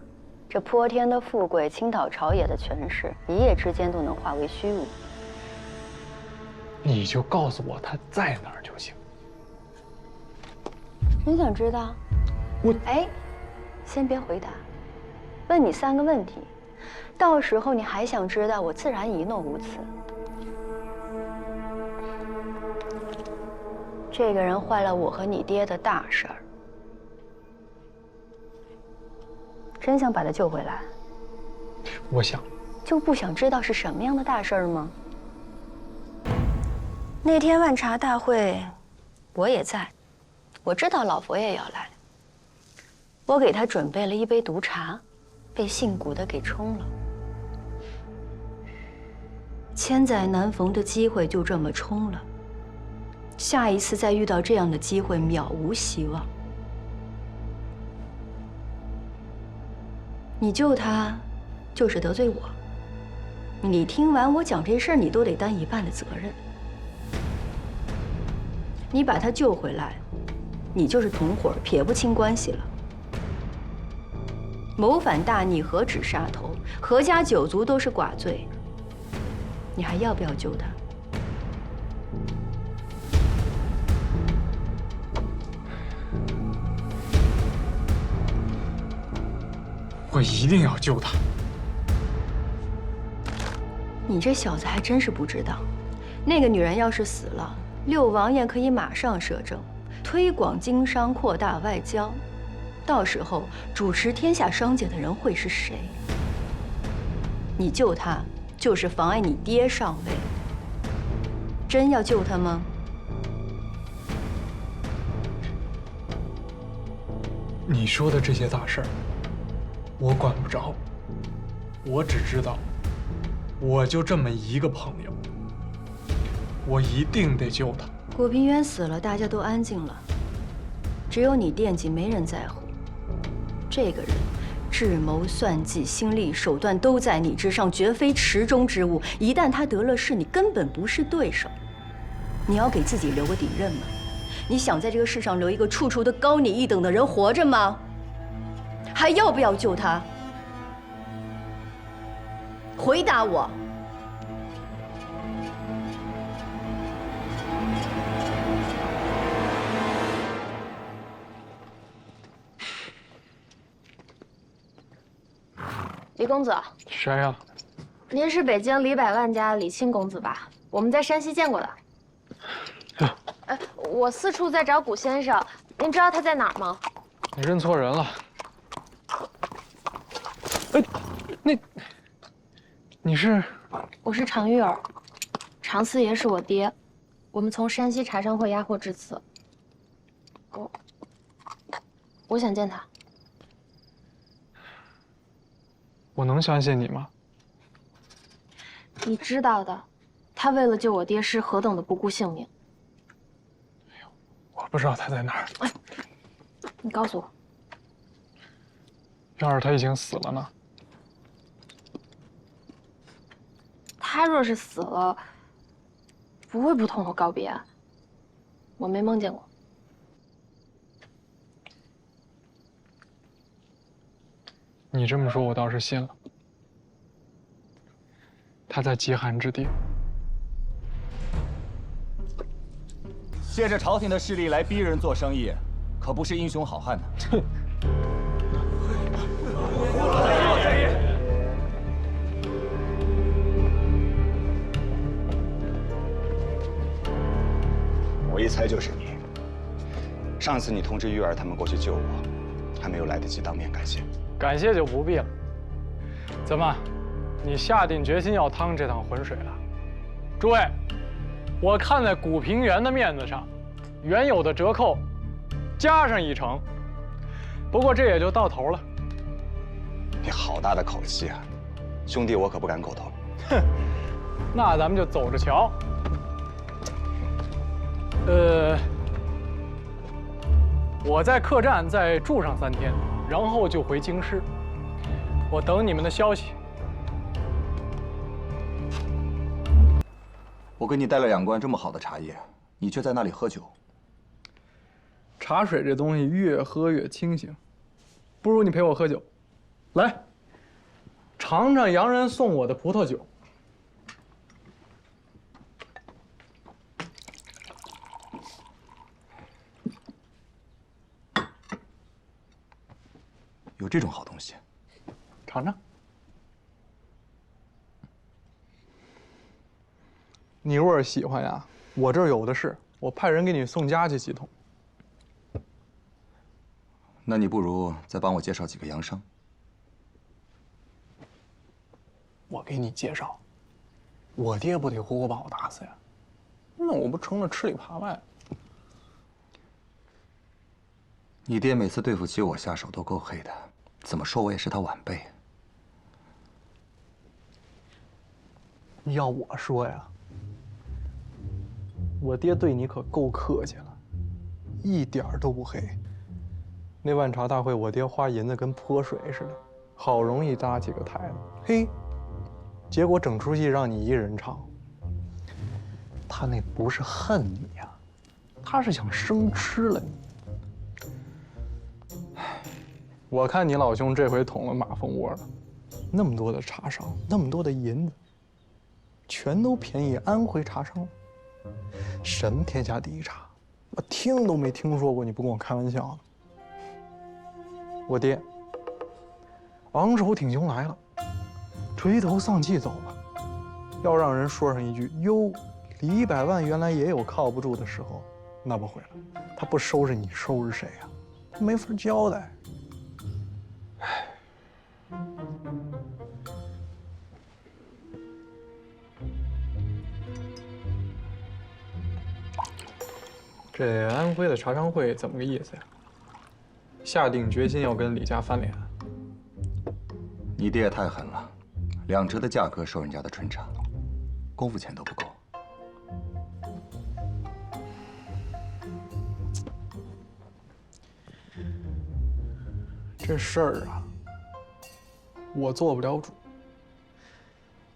这泼天的富贵，倾倒朝野的权势，一夜之间都能化为虚无。你就告诉我他在哪儿就行。你想知道？哎，先别回答，问你3个问题，到时候你还想知道，我自然一诺无辞。这个人坏了我和你爹的大事儿，真想把他救回来？我想。就不想知道是什么样的大事儿吗？那天万茶大会，我也在，我知道老佛爷要来，我给他准备了一杯毒茶，被姓古的给冲了。千载难逢的机会就这么冲了。下一次再遇到这样的机会，渺无希望。你救他，就是得罪我。你听完我讲这事儿，你都得担一半的责任。你把他救回来，你就是同伙，撇不清关系了。谋反大逆，何止杀头，何家9族都是寡罪。你还要不要救他？我一定要救他。你这小子还真是不知道，那个女人要是死了，6王爷可以马上摄政，推广经商，扩大外交。到时候主持天下商界的人会是谁？你救他，就是妨碍你爹上位。真要救他吗？你说的这些大事儿，我管不着。我只知道，我就这么一个朋友，我一定得救他。古平原死了，大家都安静了，只有你惦记，没人在乎。这个人智谋算计、心力手段都在你之上，绝非池中之物。一旦他得了势，你根本不是对手。你要给自己留个底任吗？你想在这个世上留一个处处都高你一等的人活着吗？还要不要救他？回答我。李公子，谁呀？您是北京李百万家李清公子吧？我们在山西见过的。我四处在找古先生，您知道他在哪儿吗？你认错人了。哎，你是？我是常玉儿，常四爷是我爹，我们从山西茶商会押货至此。我想见他。我能相信你吗？你知道的，他为了救我爹是何等的不顾性命。我不知道他在哪儿。哎，你告诉我。要是他已经死了呢？他若是死了，不会不同我告别啊。我没梦见过。你这么说，我倒是信了。他在极寒之地。借着朝廷的势力来逼人做生意，可不是英雄好汉呢。哼！我一猜就是你。上次你通知玉儿他们过去救我，还没有来得及当面感谢。感谢就不必了。怎么，你下定决心要趟这趟浑水了？诸位，我看在古平原的面子上，原有的折扣加上1成。不过这也就到头了。你好大的口气啊！兄弟，我可不敢苟同。哼，那咱们就走着瞧。我在客栈再住上3天，然后就回京师。我等你们的消息。我给你带了2罐这么好的茶叶，你却在那里喝酒。茶水这东西越喝越清醒，不如你陪我喝酒。来，尝尝洋人送我的葡萄酒。有这种好东西，尝尝。你若是喜欢呀，我这儿有的是，我派人给你送家去几桶。那你不如再帮我介绍几个洋商。我给你介绍，我爹不得活活把我打死呀？那我不成了吃里扒外了？你爹每次对付起我下手都够黑的，怎么说我也是他晚辈。要我说呀，我爹对你可够客气了，一点儿都不黑。那万茶大会，我爹花银子跟泼水似的，好容易搭起个台子，嘿，结果整出戏让你一人唱。他那不是恨你呀，他是想生吃了你。我看你老兄这回捅了马蜂窝了，那么多的茶商，那么多的银子，全都便宜安徽茶商了。什么天下第一茶，我听都没听说过，你不跟我开玩笑呢？我爹昂首挺胸来了，垂头丧气走了。要让人说上一句“哟，李100万原来也有靠不住的时候”，那不会了。他不收拾你，收拾谁呀？他没法交代。唉。这安徽的茶商会怎么个意思呀？下定决心要跟李家翻脸。你爹也太狠了，2折的价格收人家的春茶，功夫钱都不够。这事儿啊，我做不了主。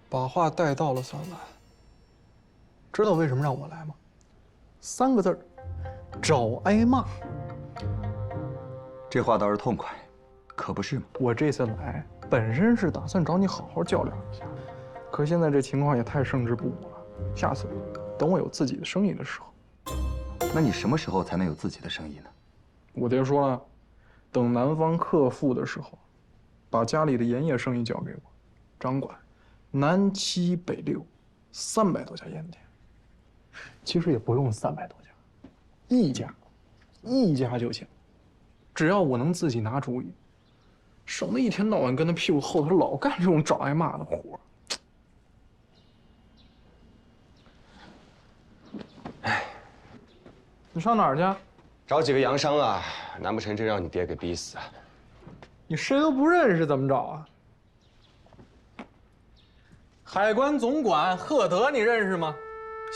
把话带到了算完。知道为什么让我来吗？3个字儿，找挨骂。这话倒是痛快，可不是吗？我这次来本身是打算找你好好较量一下，可现在这情况也太胜之不武了。下次等我有自己的生意的时候。那你什么时候才能有自己的生意呢？我爹说了，等南方克复的时候，把家里的盐业生意交给我，掌管南7北6，300多家盐店。其实也不用300多家，一家就行。只要我能自己拿主意，省得一天到晚跟他屁股后头老干这种找挨骂的活。哎，你上哪儿去？找几个洋商啊，难不成真让你爹给逼死啊？你谁都不认识，怎么找啊？海关总管赫德你认识吗？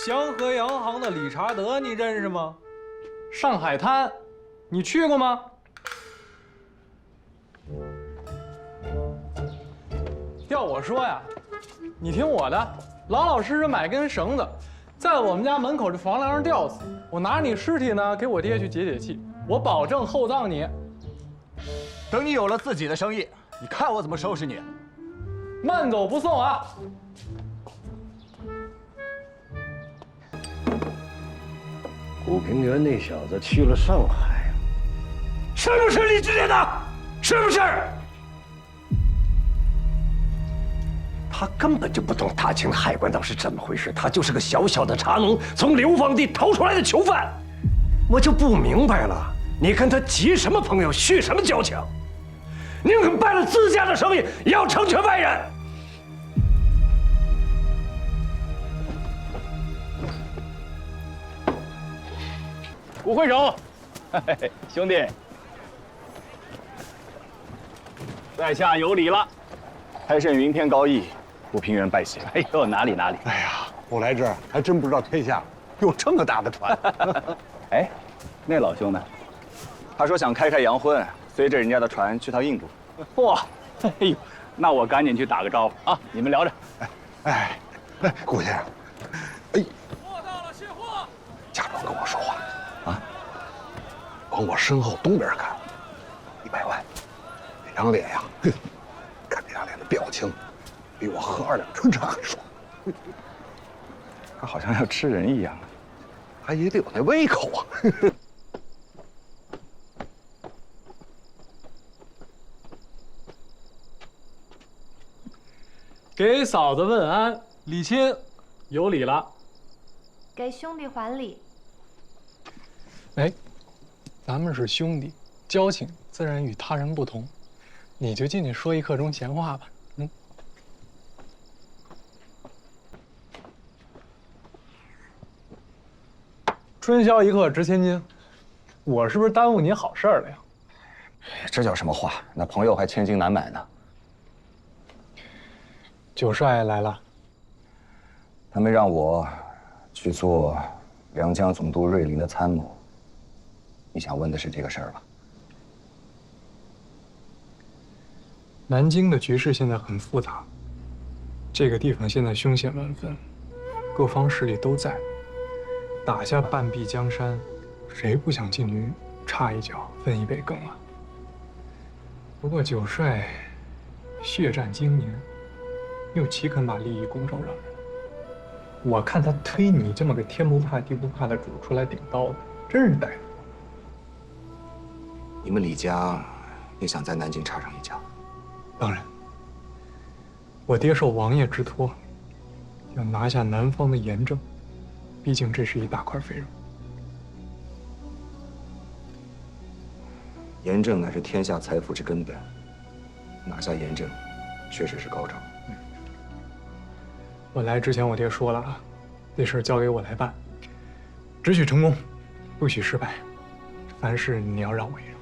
祥和洋行的理查德你认识吗？上海滩，你去过吗？要我说呀，你听我的，老老实实买根绳子，在我们家门口这房梁上吊死。我拿你尸体呢，给我爹去解解气，我保证厚葬你。等你有了自己的生意，你看我怎么收拾你。慢走不送啊！古平原那小子去了上海，是不是你指点的？是不是？他根本就不懂大清海关岛是怎么回事，他就是个小小的茶农，从流放地逃出来的囚犯。我就不明白了，你跟他结什么朋友，续什么交情？宁肯败了自家的生意，也要成全外人。古会手，兄弟，在下有礼了。太甚云天高义，古平原拜谢。哎呦，哪里哪里。哎呀，我来这儿还真不知道天下有这么大的船。哎，那老兄呢？他说想开洋荤，随着人家的船去趟印度。嚯，哎呦，那我赶紧去打个招呼啊！你们聊着。哎，古先生，哎，假装跟我说话啊，往我身后东边看，100万，那张脸呀，看那张脸的表情，比我喝2两春茶还爽。他好像要吃人一样，他也得有那胃口啊。给嫂子问安，礼亲，有礼了。给兄弟还礼。哎，咱们是兄弟，交情自然与他人不同。你就进去说一刻钟闲话吧。春宵一刻值千金，我是不是耽误你好事儿了呀？这叫什么话？那朋友还千金难买呢。九帅来了，他们让我去做两江总督瑞林的参谋。你想问的是这个事儿吧？南京的局势现在很复杂，这个地方现在凶险万分，各方势力都在，打下半壁江山，谁不想进去插一脚，分一杯羹啊？不过九帅血战经年，又岂肯把利益拱手让人？我看他推你这么个天不怕地不怕的主出来顶刀的，真是歹毒。你们李家也想在南京插上一脚？当然，我爹受王爷之托，要拿下南方的盐政，毕竟这是一大块肥肉。盐政乃是天下财富之根本，拿下盐政，确实是高招。我来之前，我爹说了啊，这事儿交给我来办，只许成功，不许失败，凡事你要让我一让。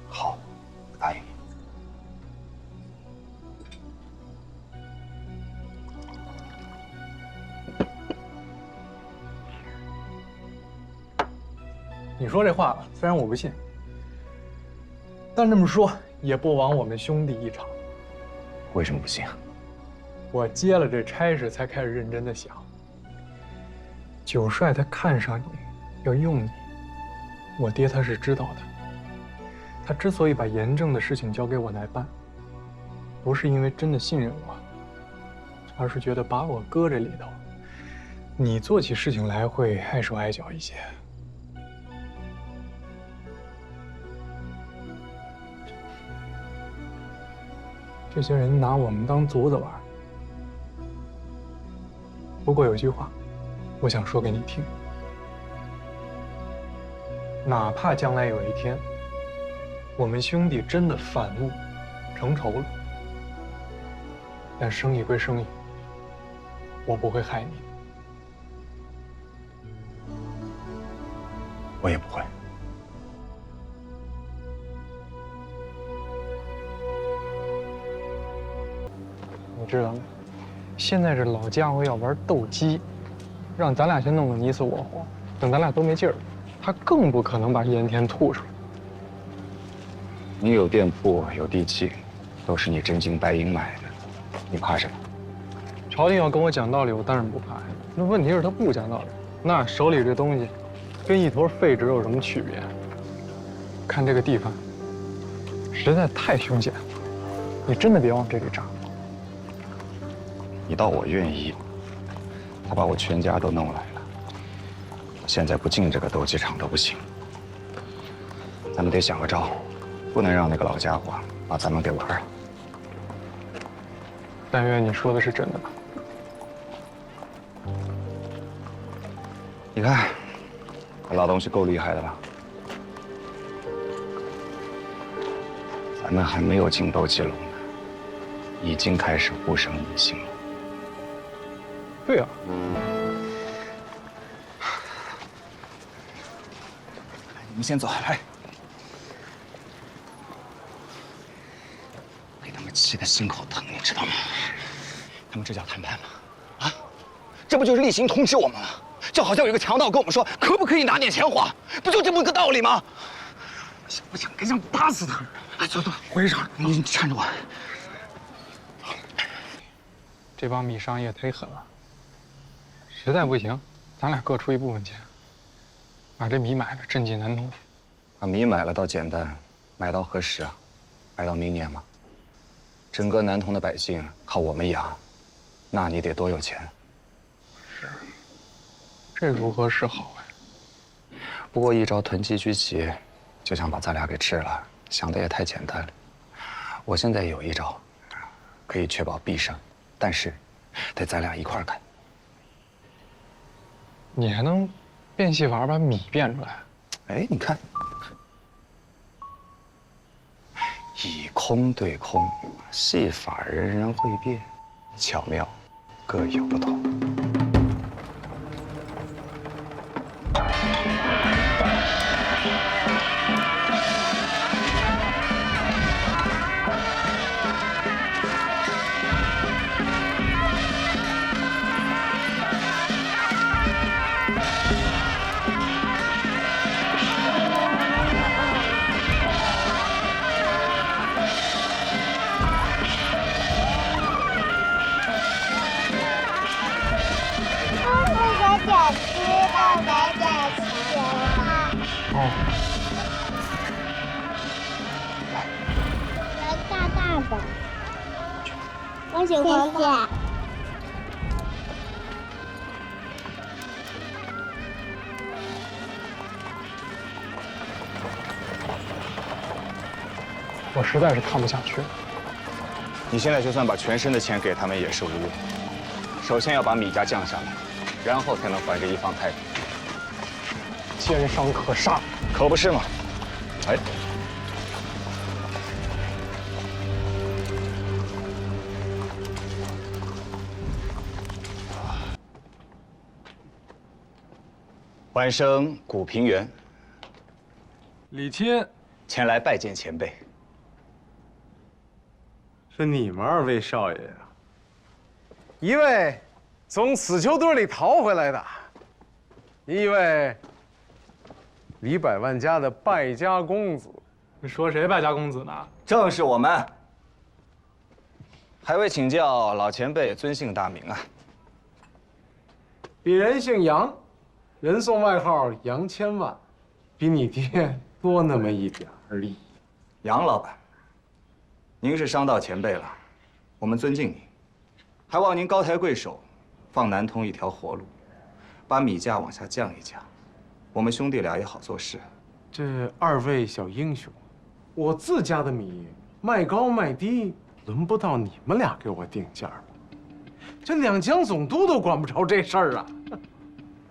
好，我答应你。你说这话吧，虽然我不信，但这么说也不枉我们兄弟一场。为什么不信啊？我接了这差事，才开始认真的想。九帅他看上你，要用你，我爹他是知道的。他之所以把盐政的事情交给我来办，不是因为真的信任我，而是觉得把我搁这里头，你做起事情来会碍手碍脚一些。这些人拿我们当卒子玩。不过有句话，我想说给你听：哪怕将来有一天，我们兄弟真的反目成仇了，但生意归生意，我不会害你。我也不会。你知道吗？现在这老家伙要玩斗鸡，让咱俩先弄个你死我活，等咱俩都没劲儿了，他更不可能把盐田吐出来。你有店铺，有地契，都是你真金白银买的，你怕什么？去朝廷要跟我讲道理，我当然不怕呀。那问题是他不讲道理，那手里这东西跟一坨废纸有什么区别？看这个地方实在太凶险了，你真的别往这里扎。你倒我愿意，他把我全家都弄来了，现在不进这个斗鸡场都不行。咱们得想个招，不能让那个老家伙把咱们给玩了。但愿你说的是真的吧？你看，这老东西够厉害的吧？咱们还没有进斗鸡笼呢，已经开始互生疑心了。对啊。你们先走，来。被他们气得心口疼，你知道吗？他们这叫谈判吗？啊，这不就是例行通知我们吗？就好像有一个强盗跟我们说，可不可以拿点钱花，不就这么个道理吗？想不想跟上打死他？哎，走走，回上，你搀着我。这帮米商也忒狠了，实在不行，咱俩各出一部分钱，把这米买了，赈济南通。把米买了倒简单，买到何时啊？买到明年吗？整个南通的百姓靠我们养，那你得多有钱。是，这如何是好呀？不过一朝囤积居奇，就想把咱俩给吃了，想的也太简单了。我现在有一招，可以确保必胜，但是得咱俩一块儿干。你还能变戏法把米变出来？哎，你看，以空对空，戏法人人会变，巧妙各有不同。大大的，我喜欢大。我实在是看不下去了。你现在就算把全身的钱给他们也是无用。首先要把米价降下来，然后才能还这一方太平。奸商可杀，可不是嘛？哎。欢生古平原，李钦前来拜见前辈。是你们二位少爷呀？一位从死囚堆里逃回来的，一位李百万家的败家公子。你说谁败家公子呢？正是我们。还未请教老前辈尊姓大名啊？鄙人姓杨，人送外号杨千万，比你爹多那么一点而已。杨老板，您是商道前辈了，我们尊敬您，还望您高抬贵手，放南通一条活路，把米价往下降一降，我们兄弟俩也好做事。这二位小英雄，我自家的米卖高卖低，轮不到你们俩给我定价了。这两江总督都管不着这事儿啊！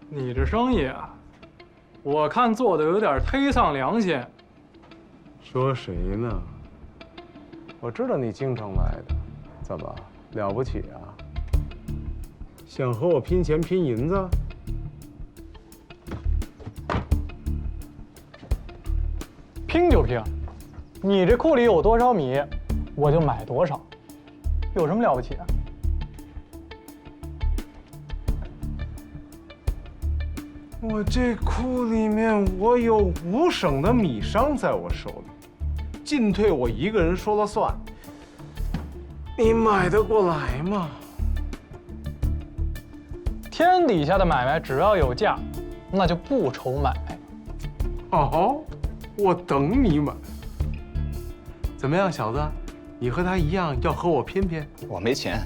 你这生意啊，我看做的有点忒丧良心。说谁呢？我知道你京城来的，怎么了不起啊？想和我拼钱拼银子？拼就拼，你这库里有多少米，我就买多少，有什么了不起的？我这库里面我有5省的米商在我手里，进退我一个人说了算。你买得过来吗？天底下的买卖只要有价，那就不愁买。哦，我等你买。怎么样，小子？你和他一样要和我偏偏？我没钱，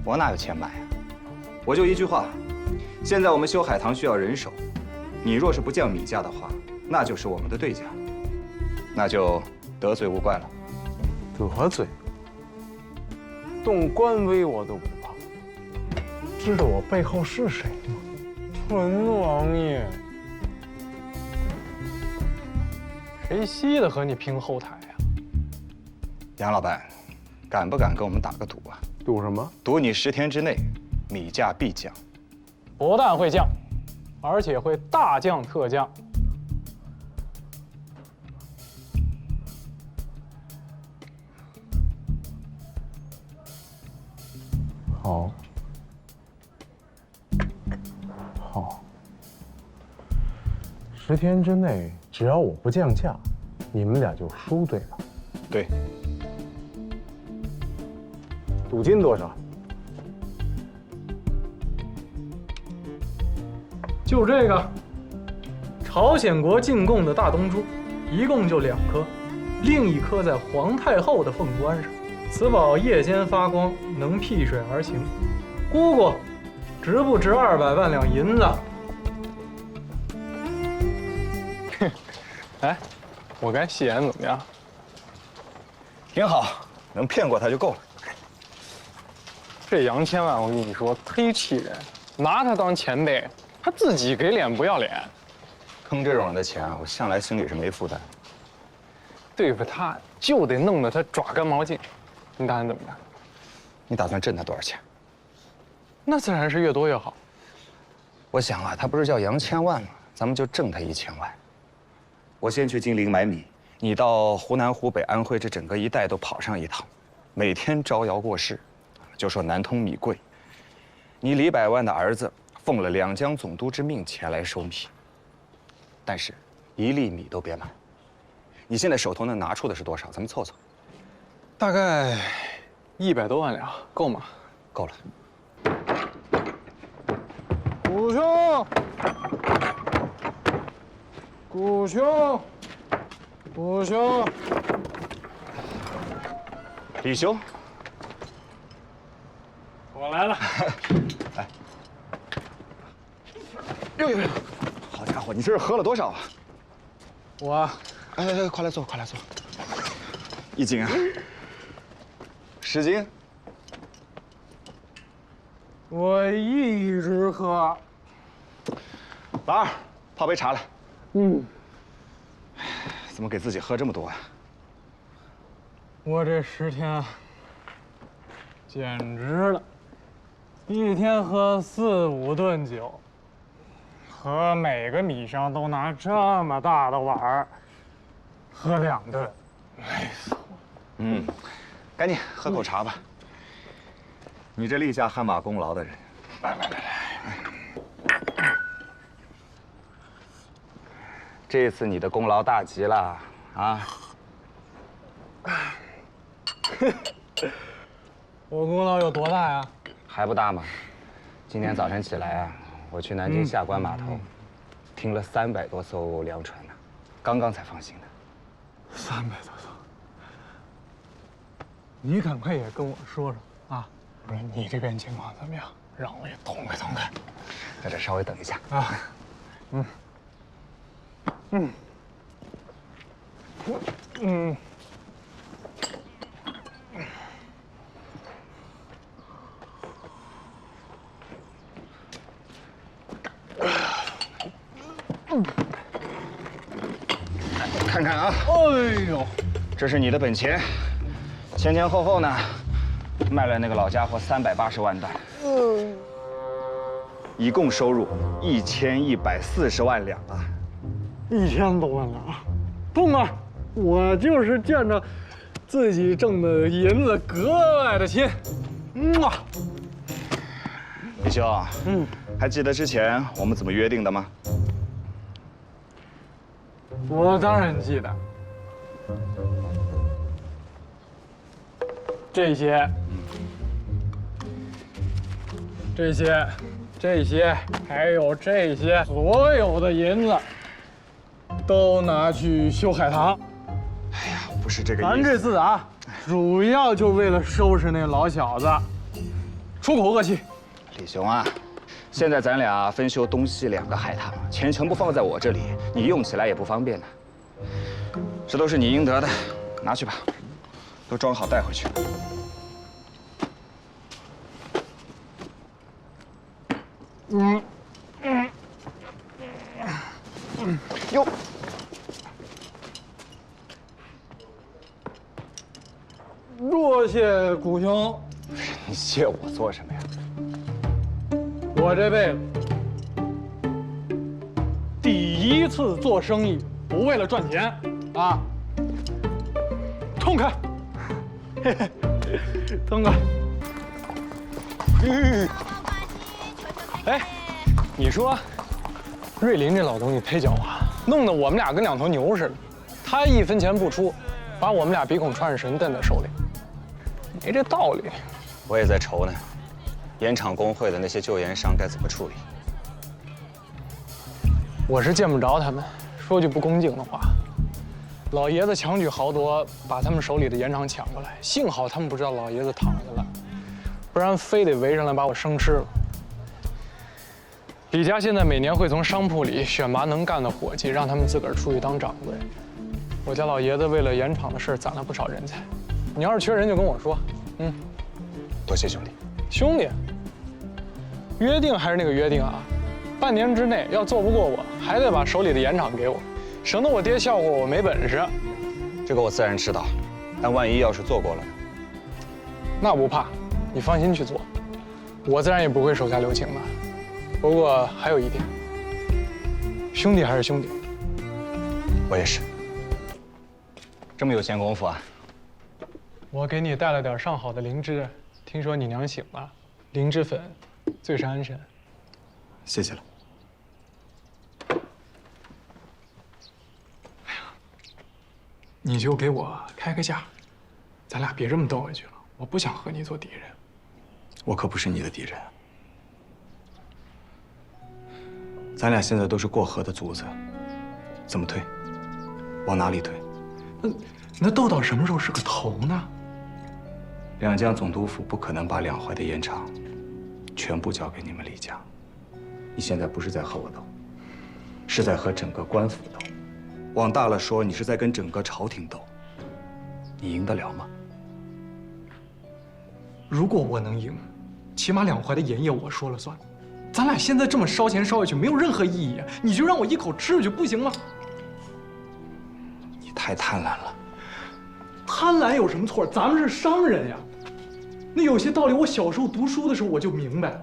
我哪有钱买啊？我就一句话，现在我们修海棠需要人手，你若是不降米价的话，那就是我们的对价，那就得罪无怪了。得罪？动官威我都不怕。知道我背后是谁吗？纯王爷。谁稀得和你拼后台呀？杨老板，敢不敢跟我们打个赌啊？赌什么？赌你10天之内，米价必降。不但会降，而且会大降特降。好。好。10天之内，只要我不降价，你们俩就输，对吧？对。赌金多少？就这个，朝鲜国进贡的大东珠，一共就2颗，另一颗在皇太后的凤冠上。此宝夜间发光，能辟水而行。姑姑，值不值200万两银子？哎，我该戏演怎么样？挺好，能骗过他就够了。这杨千万，我跟你说，忒气人，拿他当前辈，他自己给脸不要脸。坑这种人的钱啊，我向来心里是没负担。对付他就得弄得他爪干毛净。你打算怎么办？你打算挣他多少钱？那自然是越多越好。我想啊，他不是叫杨千万吗？咱们就挣他1000万。我先去金陵买米，你到湖南、湖北、安徽这整个一带都跑上一趟，每天招摇过市，就说南通米贵。你李百万的儿子奉了两江总督之命前来收米，但是1粒米都别买。你现在手头能拿出的是多少？咱们凑凑。大概100多万两，够吗？够了。谷兄，谷兄，谷兄，李兄，我来了。来。呦，好家伙，你这是喝了多少啊？我，哎，快来坐，快来坐。1斤啊？10斤？我一直喝。老二，泡杯茶来。嗯。怎么给自己喝这么多啊？我这10天简直了，一天喝4、5顿酒，和每个米商都拿这么大的碗儿喝2顿，累死我。嗯，赶紧喝口茶吧。你这立下汗马功劳的人，来。这次你的功劳大极了啊！我功劳有多大呀？还不大吗？今天早晨起来啊，我去南京下关码头，停了300多艘粮船呢，刚刚才放行的。300多艘，你赶快也跟我说说啊！不是你这边情况怎么样？让我也痛快痛快。在这稍微等一下啊。看看啊！哎呦，这是你的本钱，前后呢，卖了那个老家伙380万担，一共收入1140万两啊！1000多万两，痛快！我就是见着自己挣的银子格外的亲。李兄，还记得之前我们怎么约定的吗？我当然记得。这些，这些，还有这些，所有的银子都拿去修海棠。哎呀，不是这个意思。咱这次啊，主要就为了收拾那老小子，出口恶气。李雄啊，现在咱俩分修东西2个海棠，钱全部放在我这里，你用起来也不方便呢。这都是你应得的，拿去吧，都装好带回去。哟，多谢谷兄。你谢我做什么呀？我这辈子第一次做生意，不为了赚钱啊！痛快，嘿嘿，痛快。哎，你说，瑞林这老东西忒狡猾，弄得我们俩跟2头牛似的。他1分钱不出，把我们俩鼻孔穿上绳蹬在手里，没这道理。我也在愁呢，盐厂工会的那些旧盐商该怎么处理？我是见不着他们，说句不恭敬的话，老爷子强举豪夺，把他们手里的盐场抢过来，幸好他们不知道老爷子躺下了，不然非得围上来把我生吃了。李家现在每年会从商铺里选拔能干的伙计，让他们自个儿出去当掌柜。我家老爷子为了盐场的事攒了不少人才，你要是缺人就跟我说。多谢兄弟。兄弟，约定还是那个约定啊，半年之内要做不过我，还得把手里的盐场给我，省得我爹笑话我没本事。这个我自然知道，但万一要是做过了呢？那不怕，你放心去做，我自然也不会手下留情的。不过还有一点，兄弟还是兄弟。我也是。这么有闲工夫啊？我给你带了点上好的灵芝，听说你娘醒了，灵芝粉最是安神。谢谢了。你就给我开个价，咱俩别这么斗下去了。我不想和你做敌人。我可不是你的敌人。咱俩现在都是过河的卒子，怎么退？往哪里退？那斗到什么时候是个头呢？两江总督府不可能把两淮的盐场全部交给你们李家。你现在不是在和我斗，是在和整个官府斗。往大了说，你是在跟整个朝廷斗。你赢得了吗？如果我能赢，起码两淮的盐业我说了算。咱俩现在这么烧钱烧下去，没有任何意义啊！你就让我一口吃下去不行吗？你太贪婪了。贪婪有什么错？咱们是商人呀。那有些道理，我小时候读书的时候我就明白。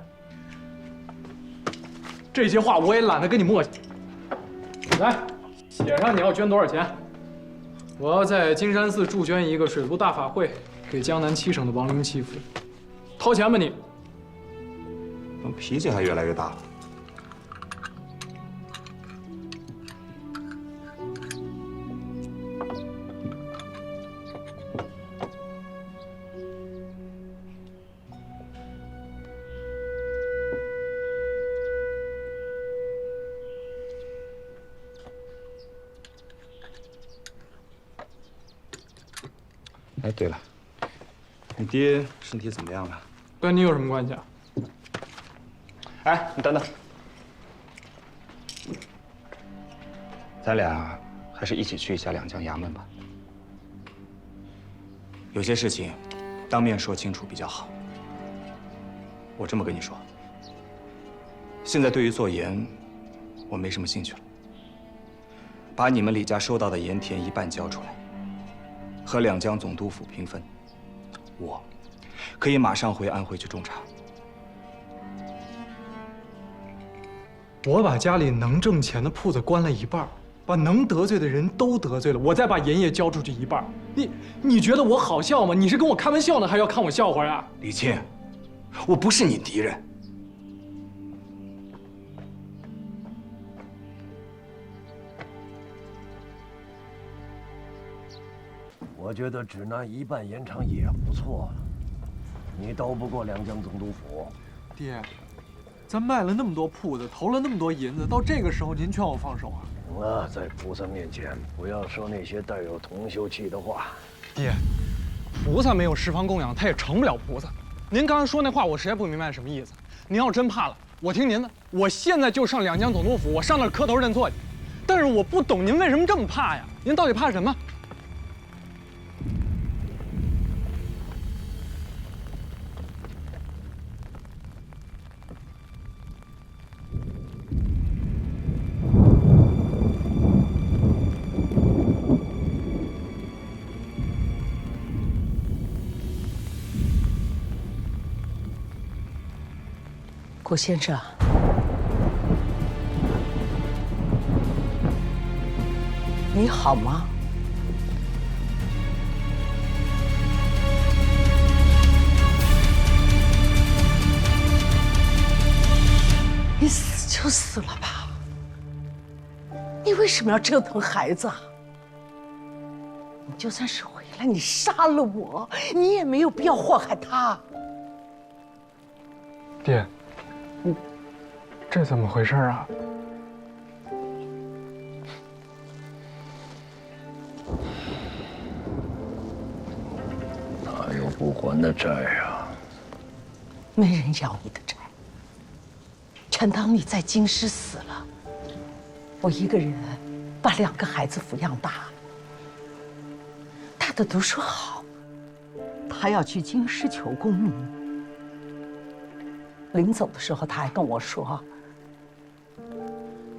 这些话我也懒得跟你磨叽。来，写上你要捐多少钱。我要在金山寺助捐一个水陆大法会，给江南7省的亡灵祈福。掏钱吧你。怎么脾气还越来越大了？哎，对了，你爹身体怎么样了？跟你有什么关系啊？哎，你等等，咱俩还是一起去一下两江衙门吧。有些事情，当面说清楚比较好。我这么跟你说，现在对于做盐，我没什么兴趣了。把你们李家收到的盐田一半交出来，和两江总督府平分。我可以马上回安徽去种茶。我把家里能挣钱的铺子关了一半，把能得罪的人都得罪了，我再把盐业交出去一半。你觉得我好笑吗？你是跟我开玩笑呢，还是要看我笑话呀？李庆，我不是你敌人。我觉得只拿一半盐场也不错，你斗不过两江总督府。爹，咱卖了那么多铺子，投了那么多银子，到这个时候您劝我放手啊？行了，在菩萨面前不要说那些带有同修气的话。爹，菩萨没有十方供养，他也成不了菩萨。您刚才说那话，我实在不明白什么意思。您要真怕了，我听您的，我现在就上两江总督府，我上那儿磕头认错去。但是我不懂您为什么这么怕呀？您到底怕什么？郭先生，你好吗？你死就死了吧，你为什么要折腾孩子啊？你就算是回来，你杀了我，你也没有必要祸害他。爹，这怎么回事啊？哪有不还的债呀？没人要你的债，全当你在京师死了。我一个人把2个孩子抚养大，大的读书好，他要去京师求功名。临走的时候，他还跟我说，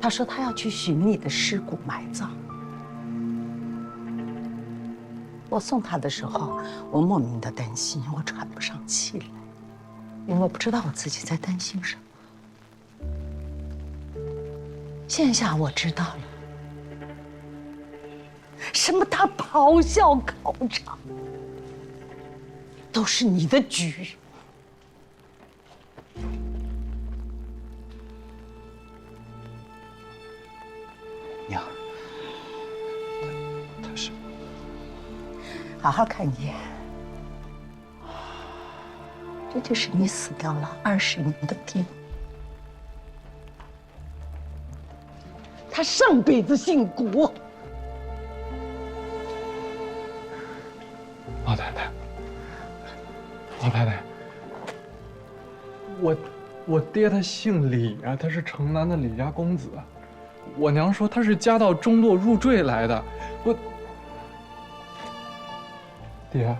他说他要去寻你的尸骨埋葬。我送他的时候，我莫名的担心，我喘不上气来，因为我不知道我自己在担心什么。现下我知道了，什么他咆哮考场，都是你的局。娘，他是……好好看一眼，这就是你死掉了20年的爹。他上辈子姓谷。老太太，老太太，我爹他姓李啊，他是城南的李家公子。我娘说他是家道中落入赘来的。爹，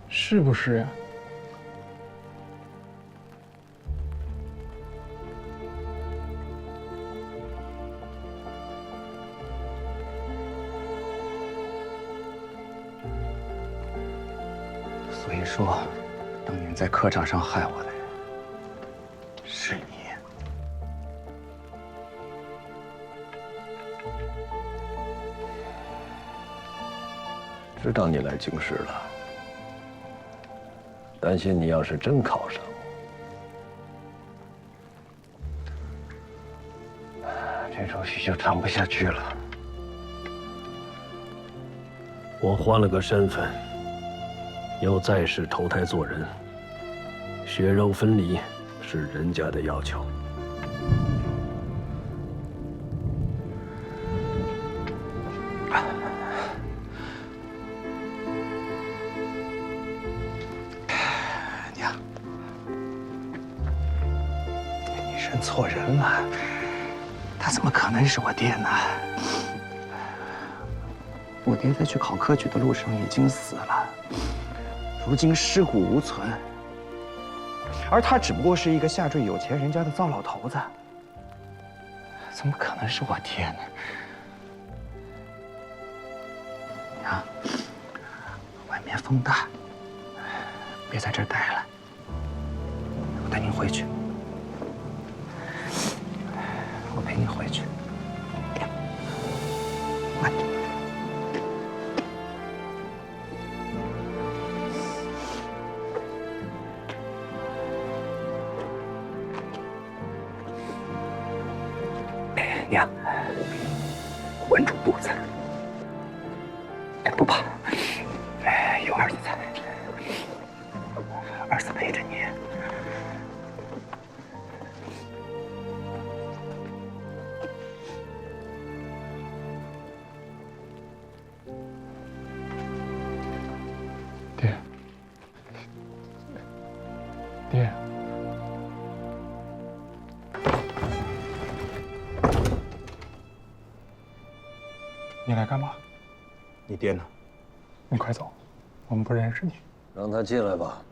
是不是呀？所以说，当年在客场上害我的人是你。知道你来京师了，担心你要是真考上，这出戏就唱不下去了。我换了个身份，又再世投胎做人，血肉分离是人家的要求。认错人了，他怎么可能是我爹呢？我爹在去考科举的路上已经死了，如今尸骨无存，而他只不过是一个下坠有钱人家的糟老头子，怎么可能是我爹呢？娘，外面风大，别在这儿待了，我带您回去。我陪你回去。慢着。娘，稳住步子，不怕，有二子在，二子陪着你。爹，爹，你来干嘛？你爹呢？你快走，我们不认识你。让他进来吧。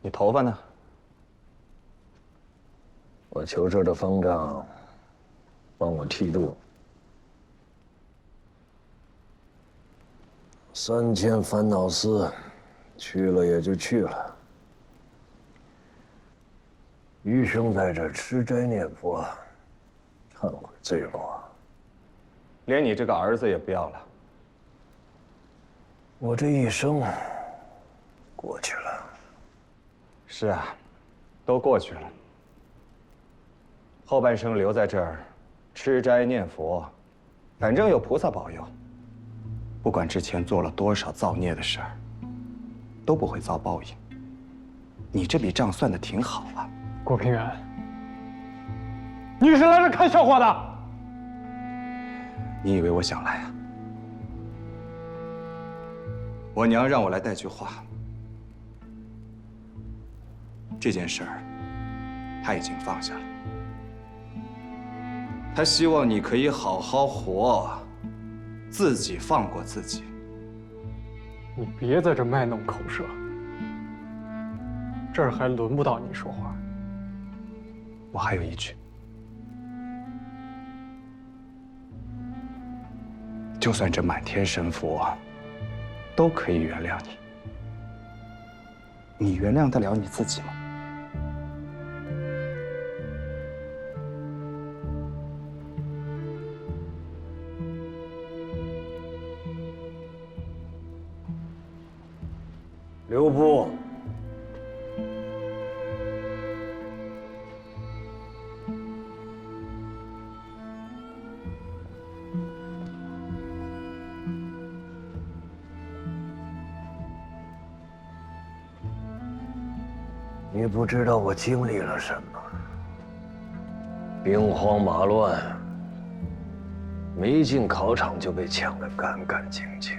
你头发呢？我求这儿的方丈帮我剃度，3000烦恼丝，去了也就去了。余生在这吃斋念佛，忏悔罪过。连你这个儿子也不要了。我这一生过去了。是啊，都过去了。后半生留在这儿，吃斋念佛，反正有菩萨保佑。不管之前做了多少造孽的事儿，都不会遭报应。你这笔账算得挺好啊。郭平原，你是来这看笑话的？你以为我想来啊？我娘让我来带句话。这件事儿，她已经放下了。她希望你可以好好活，自己放过自己。你别在这卖弄口舌，这儿还轮不到你说话。我还有一句，就算这满天神佛都可以原谅你，你原谅得了你自己吗？刘布，你不知道我经历了什么，兵荒马乱，没进考场就被抢得干干净净，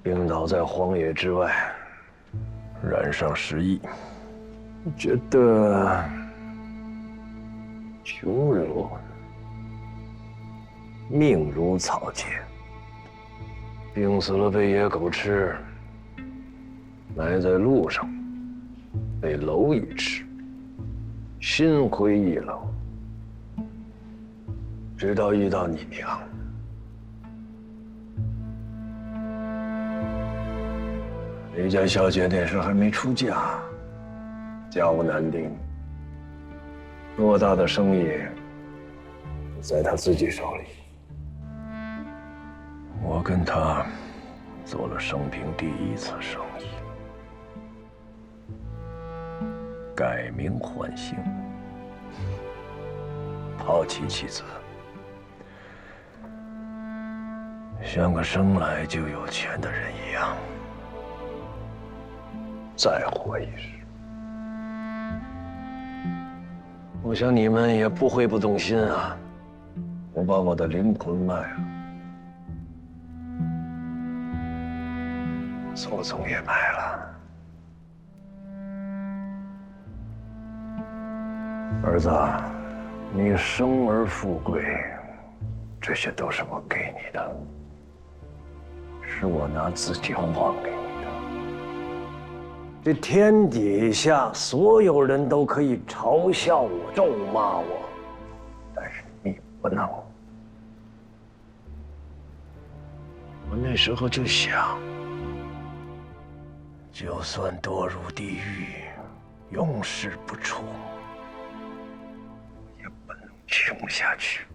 病倒在荒野之外，染上失忆，觉得穷如命如草芥，病死了被野狗吃，埋在路上被蝼蚁吃，心灰意冷，直到遇到你娘。李家小姐那时还没出嫁，家务难定，偌大的生意在她自己手里。我跟她做了生平第一次生意，改名换姓，抛妻弃子，像个生来就有钱的人一样，再活一世。我想你们也不会不动心啊！我把我的灵魂卖了，祖宗也卖了。儿子，你生而富贵，这些都是我给你的，是我拿自己换给你的。这天底下所有人都可以嘲笑我、咒骂我，但是你不能。我那时候就想，就算堕入地狱，永世不出，也不能穷下去。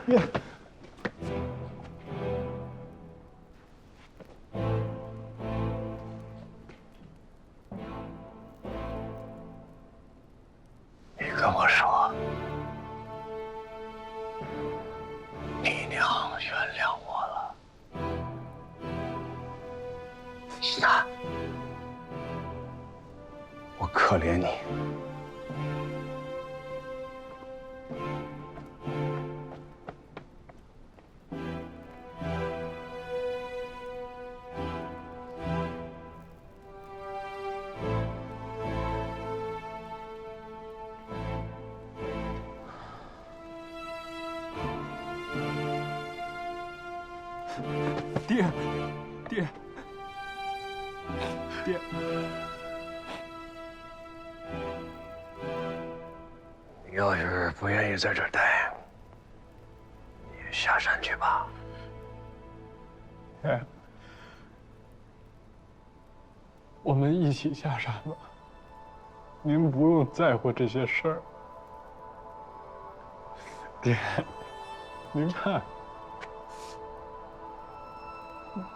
爹。你跟我说，你娘原谅我了。那我可怜你。爹，爹，爹，你要是不愿意在这儿待，你也下山去吧。爹，我们一起下山吧。您不用在乎这些事儿。爹，您看。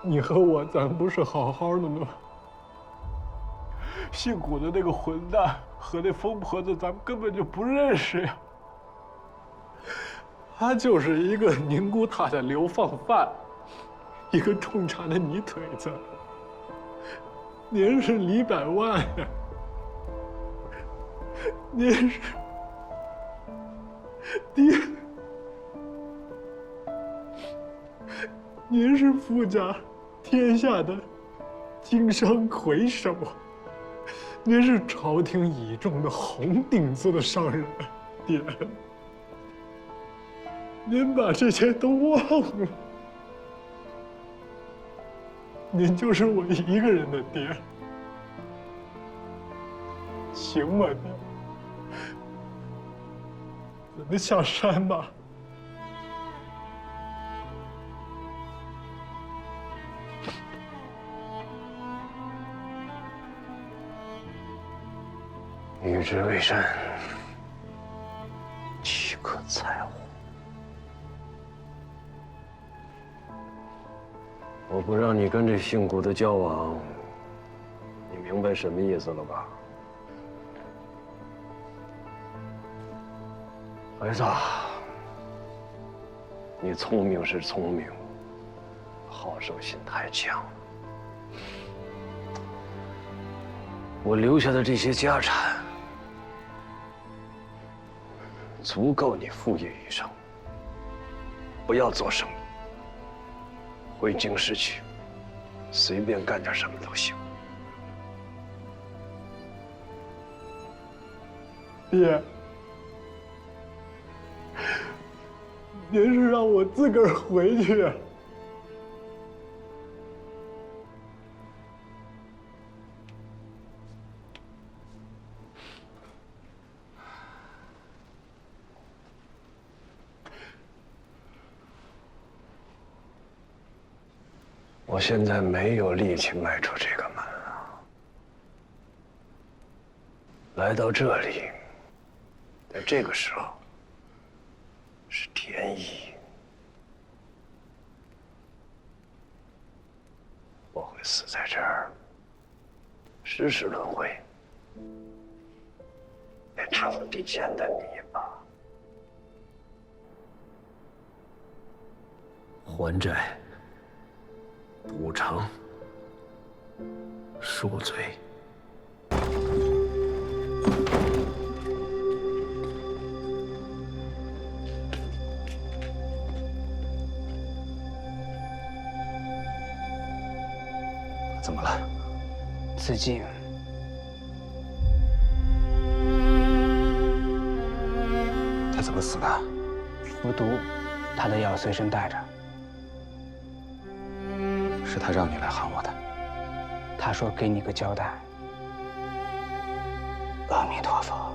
你和我，咱不是好好的吗？姓古的那个混蛋和那疯婆子，咱们根本就不认识呀。他就是一个宁古塔的流放犯，一个重查的泥腿子。您是李百万呀，您是爹。您是富甲天下的经商魁首，您是朝廷倚重的红顶子的商人，爹。您把这些都忘了，您就是我一个人的爹，行吗，爹？咱们下山吧。欲之未深，岂可猜乎？我不让你跟这姓古的交往，你明白什么意思了吧？孩子，你聪明是聪明，好胜心太强。我留下的这些家产，足够你富裕一生。不要做生意，回京师去，随便干点什么都行。爹，您是让我自个儿回去？我现在没有力气迈出这个门了。来到这里，在这个时候是天意，我会死在这儿，世世轮回，变成地间的泥巴，还债。补偿，赎罪。怎么了？自尽。他怎么死的？服毒，他的药随身带着。是他让你来喊我的。他说给你个交代。阿弥陀佛。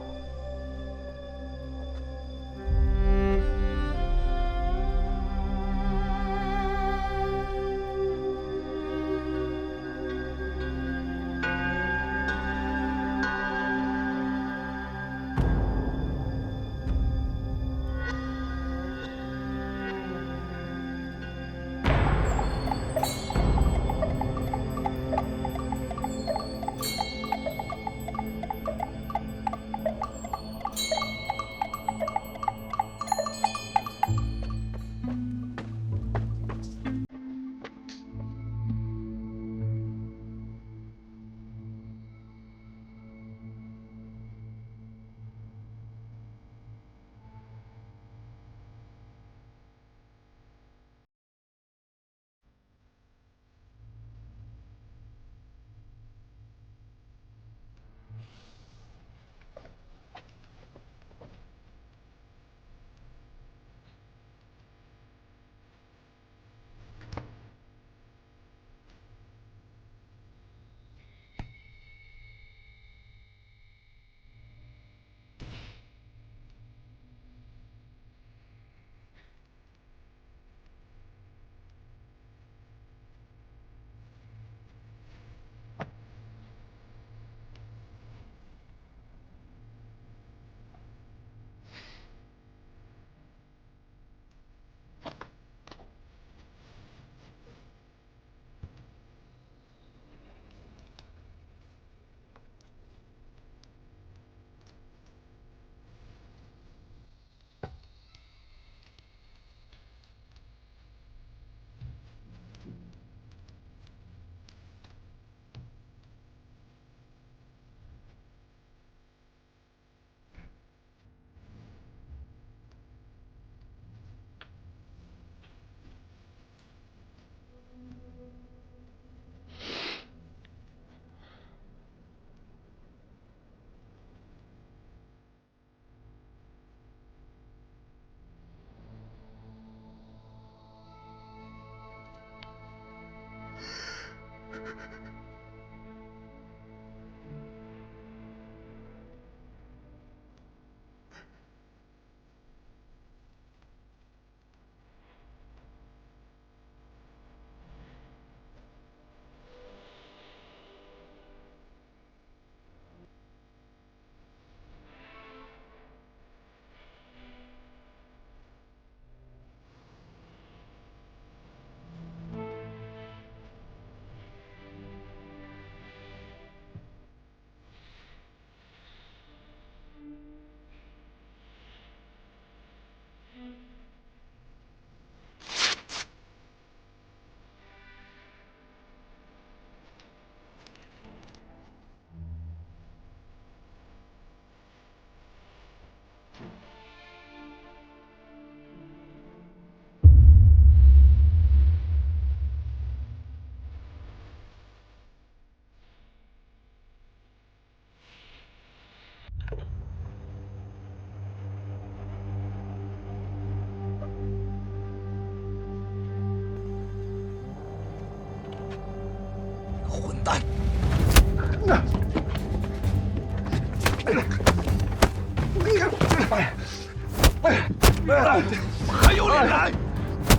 还有脸来！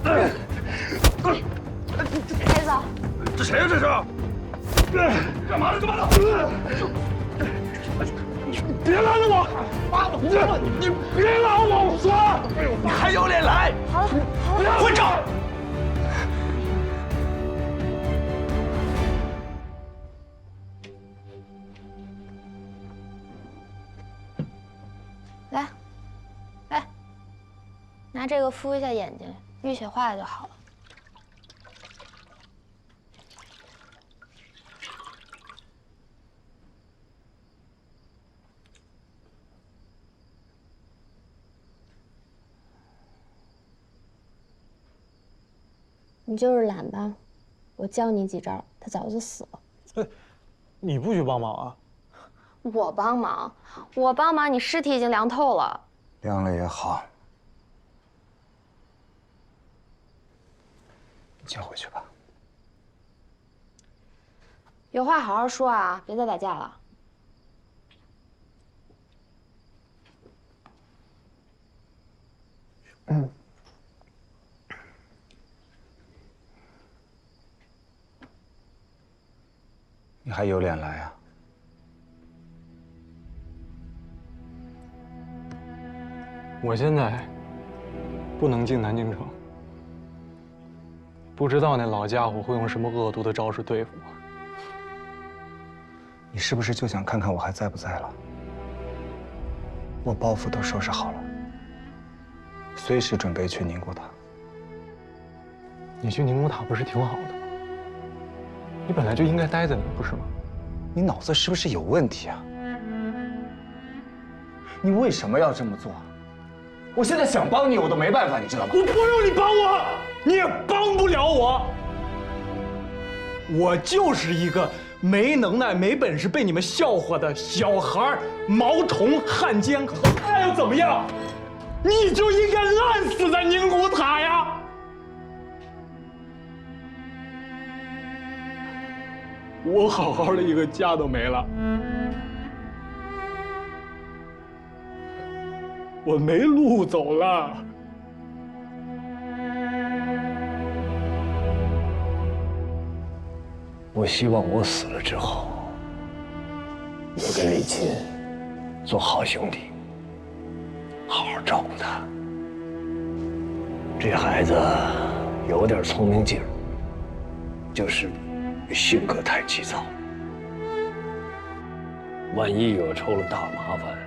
孩子，这谁呀？这是？干嘛呢？干嘛呢？你别拦着我！你别拦我！我说，你还有脸来？好了，好了，混账！来，来，拿这个敷一下眼睛，淤血化了就好了。你就是懒吧，我教你几招，他早就死了。你不许帮忙啊！我帮忙，我帮忙，你尸体已经凉透了。凉了也好，你先回去吧。有话好好说啊，别再打架了。你还有脸来啊？我现在不能进南京城，不知道那老家伙会用什么恶毒的招式对付我。你是不是就想看看我还在不在了？我包袱都收拾好了，随时准备去宁古塔。你去宁古塔不是挺好的吗？你本来就应该待在那儿，不是吗？你脑子是不是有问题啊？你为什么要这么做？我现在想帮你，我都没办法，你知道吗？我不用你帮我，你也帮不了我。我就是一个没能耐、没本事、被你们笑话的小孩、毛虫、汉奸，那又怎么样？你就应该烂死在宁古塔呀！我好好的一个家都没了，我没路走了。我希望我死了之后，能跟李琴做好兄弟，好好照顾他。这孩子有点聪明劲儿，就是性格太急躁。万一惹出了大麻烦，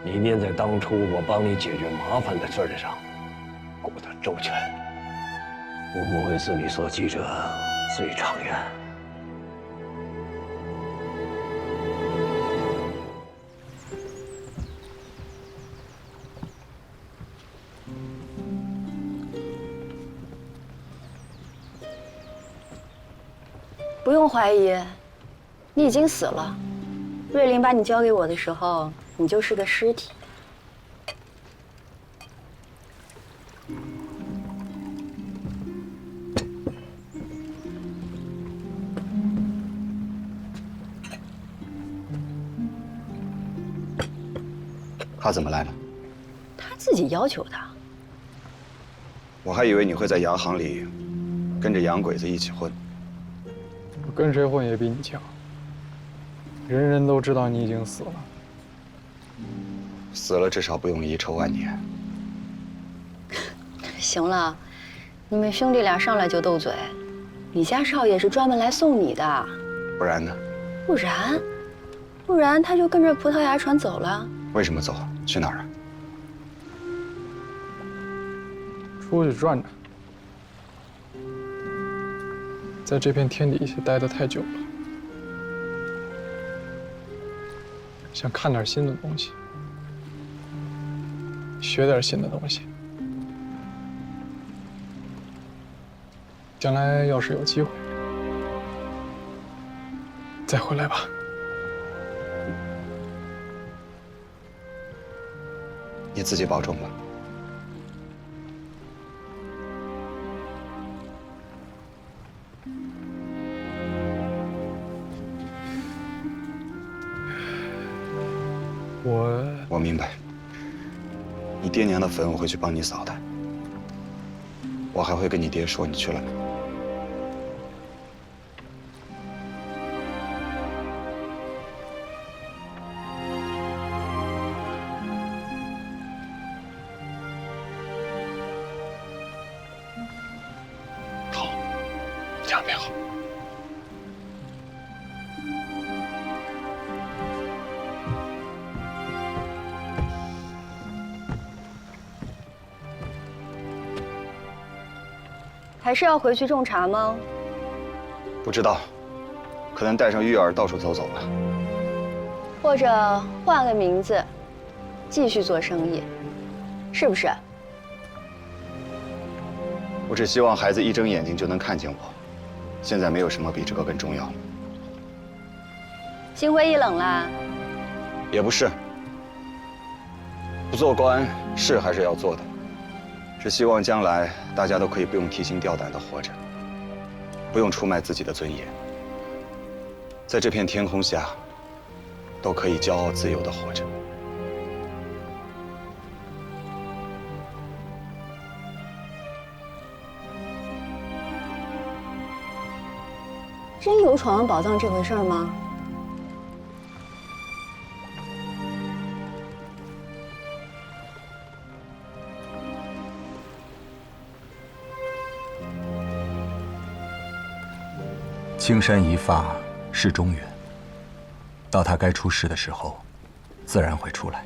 你念在当初我帮你解决麻烦的份上，顾得周全，我不会自你所记者最长远。不用怀疑，你已经死了。瑞林把你交给我的时候，你就是个尸体。他怎么来了？他自己要求的。我还以为你会在洋行里跟着洋鬼子一起混。我跟谁混也比你强。人人都知道你已经死了。死了至少不用遗臭万年。行了，你们兄弟俩上来就斗嘴，李家少爷是专门来送你的。不然呢？不然他就跟着葡萄牙船走了。为什么走？去哪儿啊？出去转转。在这片天底下待得太久了，想看点新的东西，学点新的东西。将来要是有机会，再回来吧。你自己保重吧。我明白。你爹娘的坟我会去帮你扫的。我还会跟你爹说你去了没。好，你安排好。 还是要回去种茶吗？不知道，可能带上玉儿到处走走吧。或者换个名字，继续做生意，是不是？我只希望孩子一睁眼睛就能看见我。现在没有什么比这个更重要了。心灰意冷啦？也不是，不做官是还是要做的。 只希望将来大家都可以不用提心吊胆地活着，不用出卖自己的尊严，在这片天空下，都可以骄傲自由地活着。真有闯王宝藏这回事吗？ 青山一发是中原，到他该出世的时候，自然会出来。